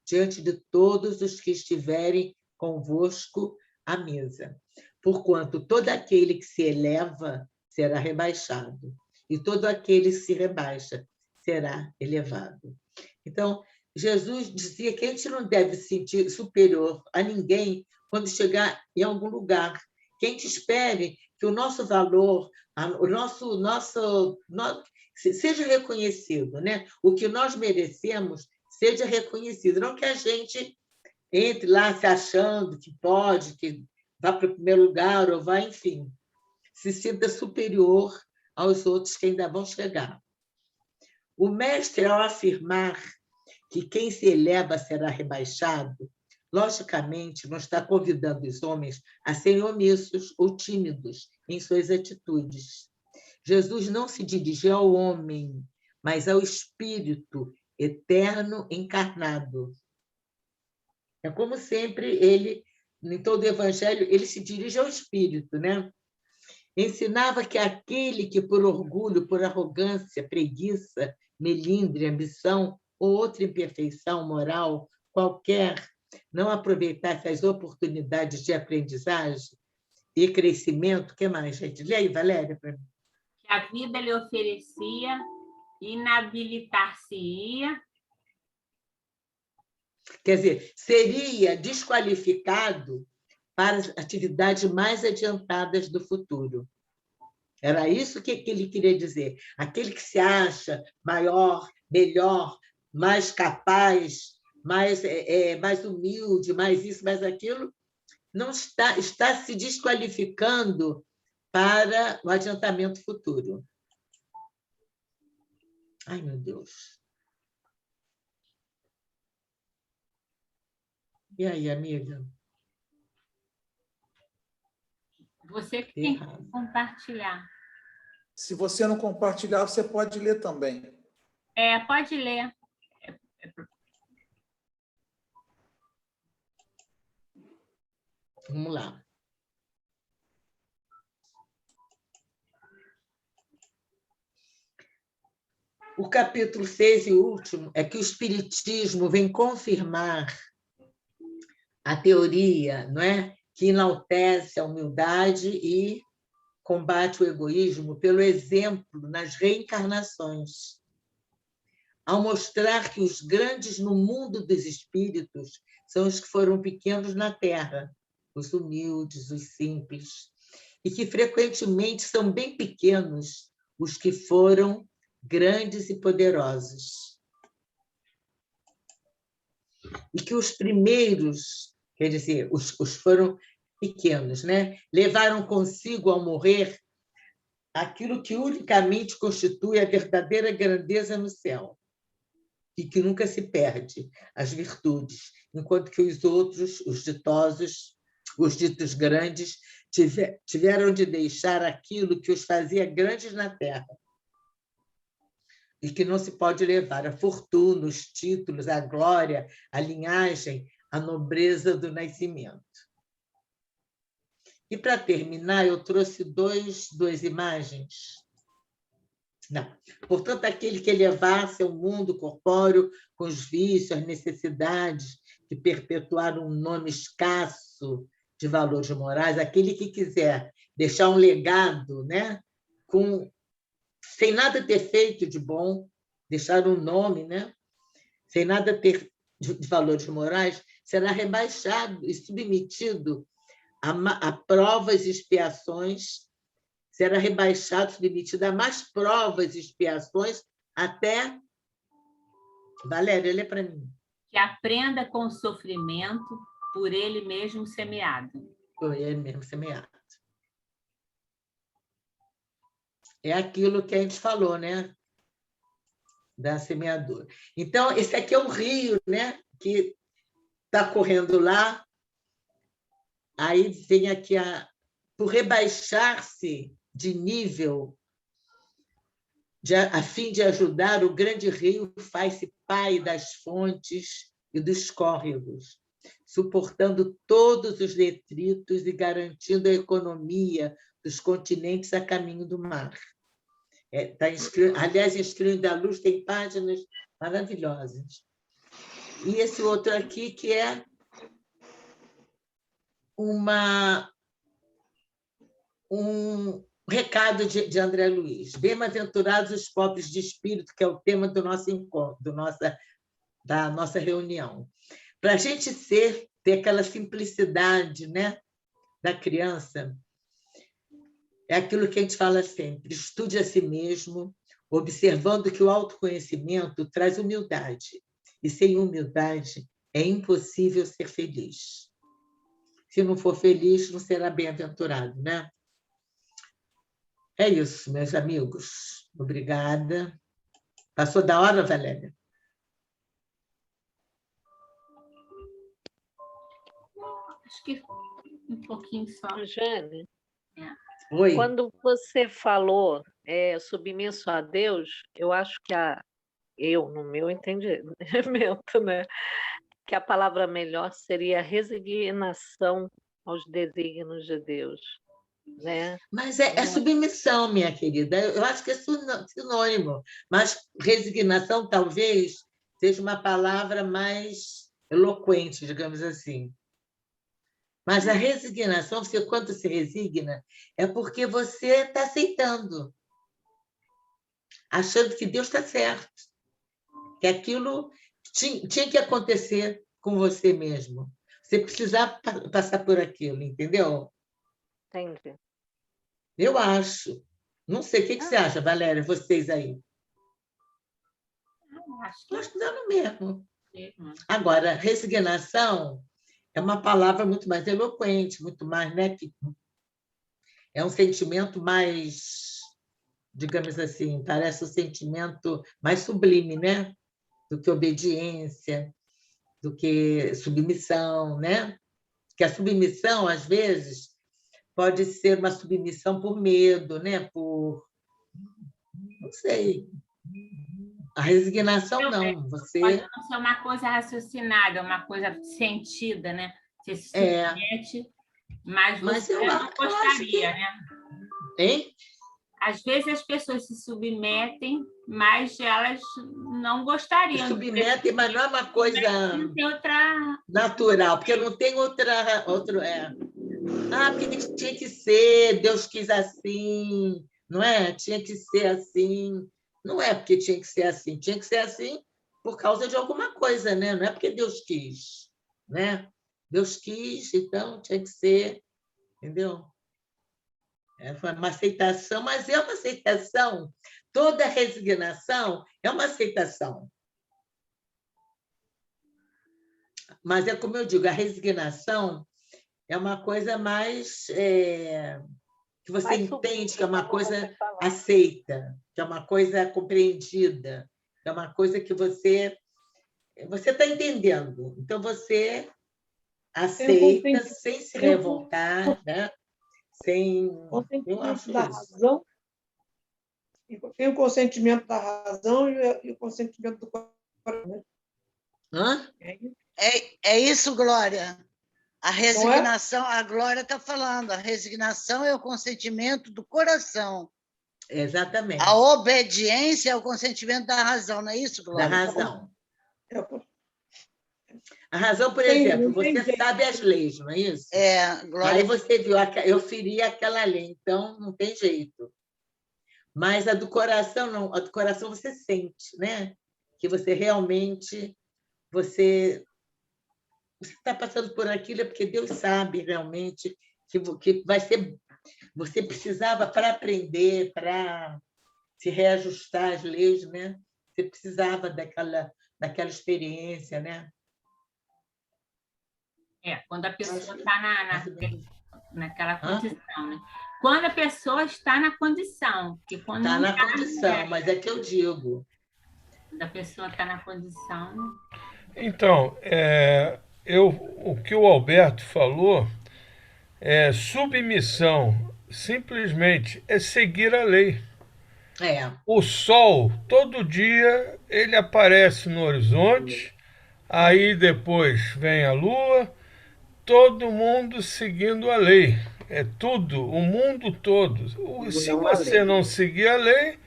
diante de todos os que estiverem convosco à mesa. Porquanto todo aquele que se eleva será rebaixado, e todo aquele que se rebaixa será elevado. Então, Jesus dizia que a gente não deve se sentir superior a ninguém quando chegar em algum lugar. Que a gente espere que o nosso valor, o nosso seja reconhecido, né? O que nós merecemos seja reconhecido. Não que a gente entre lá se achando que pode, que vá para o primeiro lugar, ou vá, enfim, se sinta superior aos outros que ainda vão chegar. O mestre, ao afirmar que quem se eleva será rebaixado, logicamente não está convidando os homens a serem omissos ou tímidos em suas atitudes. Jesus não se dirigiu ao homem, mas ao espírito eterno encarnado. É como sempre, ele, em todo o evangelho, ele se dirige ao espírito, né? Ensinava que aquele que, por orgulho, por arrogância, preguiça, melindre, ambição ou outra imperfeição moral qualquer, não aproveitasse as oportunidades de aprendizagem e crescimento. O que mais, gente? Lê aí, Valéria, para mim. Que a vida lhe oferecia, inabilitar-se-ia. Quer dizer, seria desqualificado para as atividades mais adiantadas do futuro. Era isso que ele queria dizer. Aquele que se acha maior, melhor, mais capaz, mais humilde, mais isso, mais aquilo, não está se desqualificando para o adiantamento futuro. Ai, meu Deus. E aí, amiga? Você que tem que compartilhar. Se você não compartilhar, você pode ler também. Pode ler. Vamos lá. O capítulo 6 e último é que o Espiritismo vem confirmar a teoria, não é? Que enaltece a humildade e combate o egoísmo pelo exemplo nas reencarnações, ao mostrar que os grandes no mundo dos espíritos são os que foram pequenos na Terra, os humildes, os simples, e que frequentemente são bem pequenos os que foram grandes e poderosos. E que os primeiros, quer dizer, os foram pequenos, né? Levaram consigo ao morrer aquilo que unicamente constitui a verdadeira grandeza no céu e que nunca se perde, as virtudes, enquanto que os outros, os ditosos, os ditos grandes, tiveram de deixar aquilo que os fazia grandes na terra e que não se pode levar: a fortuna, os títulos, a glória, a linhagem, a nobreza do nascimento. E, para terminar, eu trouxe duas imagens. Não. Portanto, aquele que elevasse o mundo corpóreo com os vícios, as necessidades, que perpetuaram um nome escasso de valores morais, aquele que quiser deixar um legado, né, sem nada ter feito de bom, deixar um nome, né, sem nada ter de valores morais, será rebaixado e submetido a provas e expiações, será rebaixado, submetido a mais provas e expiações, até... Valéria, lê para mim. Que aprenda com o sofrimento por ele mesmo semeado. Por ele mesmo semeado. É aquilo que a gente falou, né? Da semeadura. Então, esse aqui é o rio, né? Que está correndo lá. Aí vem aqui por rebaixar-se de nível, a fim de ajudar, o grande rio faz-se pai das fontes e dos córregos, suportando todos os detritos e garantindo a economia dos continentes a caminho do mar. Aliás, Escreve da Luz tem páginas maravilhosas. E esse outro aqui, que é um recado de André Luiz. Bem-aventurados os pobres de espírito, que é o tema do nosso encontro, da nossa reunião. Para a gente ter aquela simplicidade, né, da criança, é aquilo que a gente fala sempre: estude a si mesmo, observando que o autoconhecimento traz humildade. E sem humildade é impossível ser feliz. Se não for feliz, não será bem-aventurado, né? É isso, meus amigos. Obrigada. Passou da hora, Valéria? Acho que um pouquinho só. Jane, Oi. Quando você falou submisso a Deus, eu acho que no meu entendimento, né, que a palavra melhor seria resignação aos desígnios de Deus. Né? Mas é submissão, minha querida. Eu acho que é sinônimo. Mas resignação, talvez, seja uma palavra mais eloquente, digamos assim. Mas a resignação, quando se resigna, é porque você está aceitando, achando que Deus está certo, que aquilo tinha que acontecer com você mesmo. Você precisava passar por aquilo, entendeu? Entendi. Eu acho. Não sei, o que você acha, Valéria, vocês aí? Acho que dá no mesmo. Agora, resignação é uma palavra muito mais eloquente, muito mais, né? É um sentimento mais, digamos assim, parece um sentimento mais sublime, né? Do que obediência, do que submissão, né? Que a submissão, às vezes, pode ser uma submissão por medo, né? Não sei. A resignação, não. Você... Pode não ser uma coisa raciocinada, uma coisa sentida, né? Você se submete, mas você não gostaria, né? Hein? Às vezes as pessoas se submetem, mas elas não gostariam. Se submetem, mas não é uma coisa natural, porque não tem outro. Porque tinha que ser, Deus quis assim, não é? Tinha que ser assim. Não é porque tinha que ser assim por causa de alguma coisa, né? Não é porque Deus quis, né? Deus quis, então tinha que ser, entendeu? Foi uma aceitação, mas é uma aceitação. Toda resignação é uma aceitação. Mas é como eu digo, a resignação é uma coisa mais que você entende, que é uma coisa aceita, que é uma coisa compreendida, que é uma coisa que você está entendendo. Então, você aceita sem se revoltar, né? Eu acho da razão. Tem o consentimento da razão e o consentimento do coração. Hã? É isso, Glória. A resignação, a Glória está falando, a resignação é o consentimento do coração. Exatamente. A obediência é o consentimento da razão, não é isso, Glória? Da razão. A razão, por exemplo, você sabe as leis, não é isso? Glória. Aí você viu, eu feri aquela lei, então não tem jeito. Mas a do coração, não. A do coração você sente, né? Que você realmente... Você está passando por aquilo é porque Deus sabe realmente que vai ser... Você precisava, para aprender, para se reajustar às leis, né? Você precisava daquela experiência, né? Quando a pessoa está naquela condição, né? Quando a pessoa está na condição. Está na condição, mas é que eu digo. Quando a pessoa está na condição... Então, o que o Alberto falou é submissão, simplesmente é seguir a lei. O sol, todo dia, ele aparece no horizonte, aí depois vem a lua, todo mundo seguindo a lei. É tudo, o mundo todo. Se você não seguir a lei...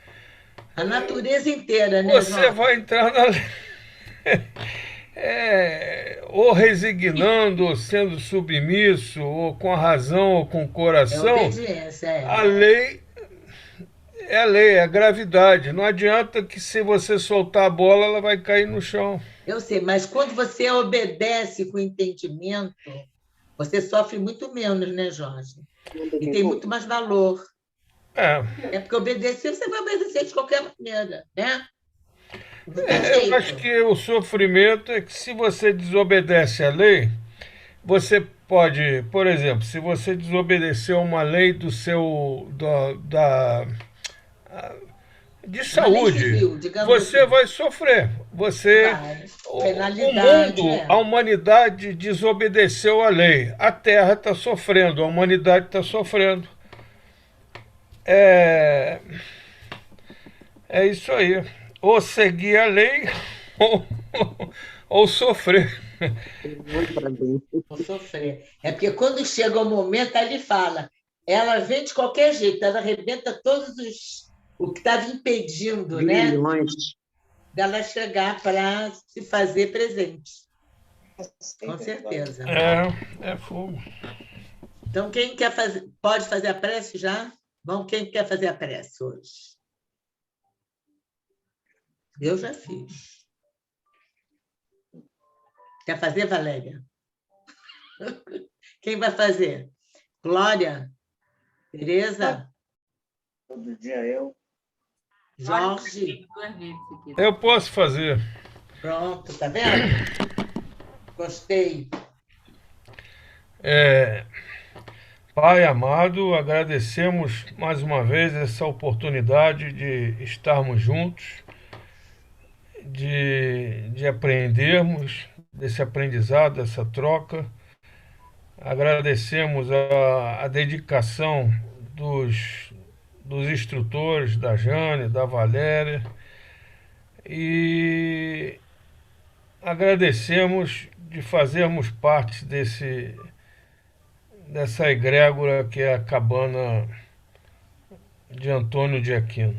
A natureza inteira, né, você vai entrar na lei. Ou resignando, ou sendo submisso, ou com a razão, ou com o coração. A lei é a lei, é a gravidade. Não adianta que se você soltar a bola, ela vai cair no chão. Eu sei, mas quando você obedece com entendimento, você sofre muito menos, né, Jorge? E tem muito mais valor. É porque obedecer, você vai obedecer de qualquer maneira, né? Eu acho que o sofrimento é que se você desobedece à lei, você pode, por exemplo, se você desobedecer uma lei de saúde, civil, você assim. Vai sofrer. O mundo, a humanidade desobedeceu à lei. A Terra está sofrendo, a humanidade está sofrendo. É isso aí. Ou seguir a lei ou sofrer. Ou sofrer. É porque quando chega o momento, ele fala, ela vem de qualquer jeito, ela arrebenta o que estava impedindo, né, dela chegar para se fazer presente. Com certeza. É fogo. Então, quem quer fazer, pode fazer a prece já? Vamos, quem quer fazer a prece hoje? Eu já fiz. Quer fazer, Valéria? Quem vai fazer? Glória? Tereza? Todo dia eu. Jorge? Eu posso fazer. Pronto, tá vendo? Gostei. Pai amado, agradecemos mais uma vez essa oportunidade de estarmos juntos, de aprendermos desse aprendizado, dessa troca. Agradecemos a dedicação dos instrutores, da Jane, da Valéria, e agradecemos de fazermos parte dessa egrégora que é a cabana de Antônio de Aquino.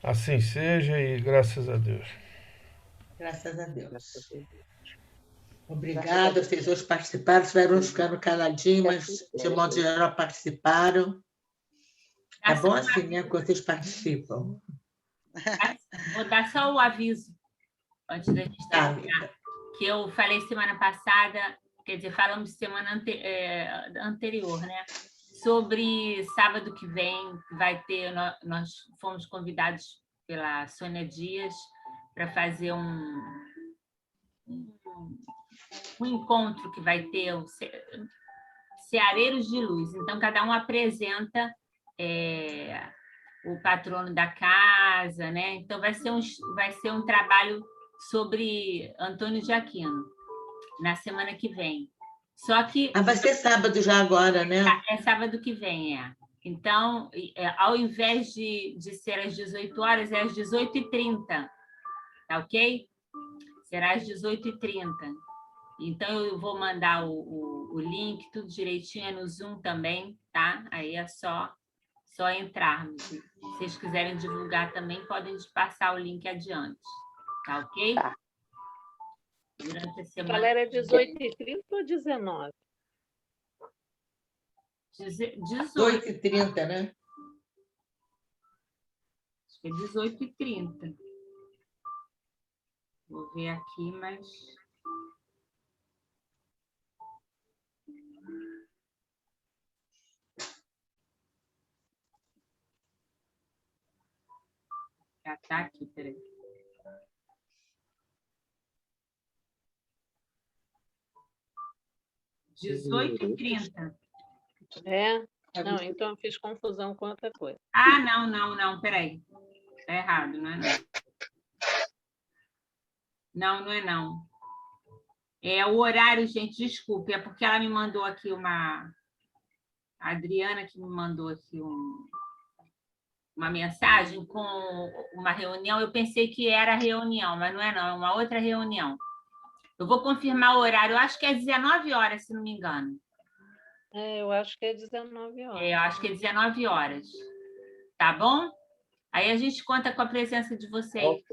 Assim seja e graças a Deus. Graças a Deus. Obrigada, vocês hoje participaram, estiveram ficando caladinhos, mas de modo geral participaram. É bom assim, né, quando vocês participam. Vou dar só o aviso, antes da gente terminar, que eu falei semana passada, quer dizer, falamos semana anterior, né? Sobre sábado que vem, vai ter, nós fomos convidados pela Sônia Dias para fazer um encontro que vai ter o Ceareiros de Luz. Então, cada um apresenta o patrono da casa, né? Então, vai ser um trabalho sobre Antônio de Aquino, na semana que vem. Só que... vai ser sábado já agora, né? É sábado que vem, Então, ao invés de ser às 18 horas, é às 18h30, tá ok? Será às 18h30. Então, eu vou mandar o link, tudo direitinho, é no Zoom também, tá? Aí é só entrarmos. Se vocês quiserem divulgar também, podem passar o link adiante, tá ok? Tá. durante a semana. Valéria, é 18h30 ou 19? 18h30, né? Acho que é 18h30. Vou ver aqui, mas... Já está aqui, peraí. É? 18h30. Não, então eu fiz confusão com outra coisa. Ah, não, peraí. Está errado, não é não. Não é não. É o horário, gente, desculpe, é porque ela me mandou aqui a Adriana que me mandou aqui uma mensagem com uma reunião. Eu pensei que era reunião, mas não é não, é uma outra reunião. Eu vou confirmar o horário, eu acho que é 19 horas, se não me engano. Eu acho que é 19 horas. Eu acho que é 19 horas. Tá bom? Aí a gente conta com a presença de vocês,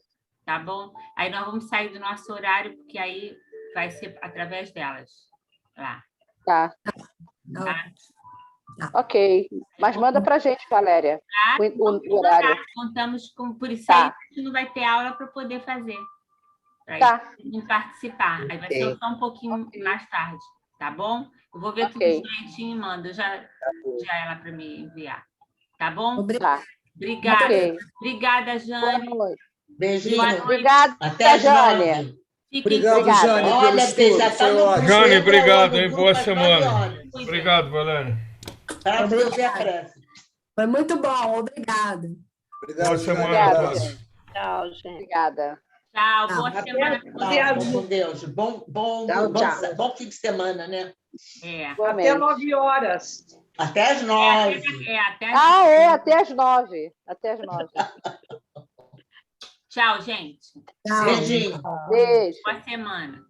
tá bom? Aí nós vamos sair do nosso horário, porque aí vai ser através delas. Lá. Tá. Tá? Ok. Mas manda para a gente, Valéria, o horário. Contamos com... Por isso aí a gente não vai ter aula para poder fazer. Para participar. Aí vai ser só um pouquinho mais tarde, tá bom? Eu vou ver tudo direitinho e mando. Já ela para me enviar. Tá bom? Obrigada. Obrigada, Jane. Boa noite. Beijinho. Obrigada, até Jane. Obrigado, Jane, pelo estudo. Foi ótimo. Jane, obrigado, hein? Boa semana. Obrigado, Valéria. Para você, Cresce. Foi muito bom, obrigado. Obrigado, boa semana. Tchau, gente. Obrigada. Tchau, boa semana. Tchau, com Deus. Bom fim de semana, né? Até 9 horas. Até às 9. Até às 9. Até às 9. Tchau, gente. Tchau. Beijinho. Beijo. Boa semana.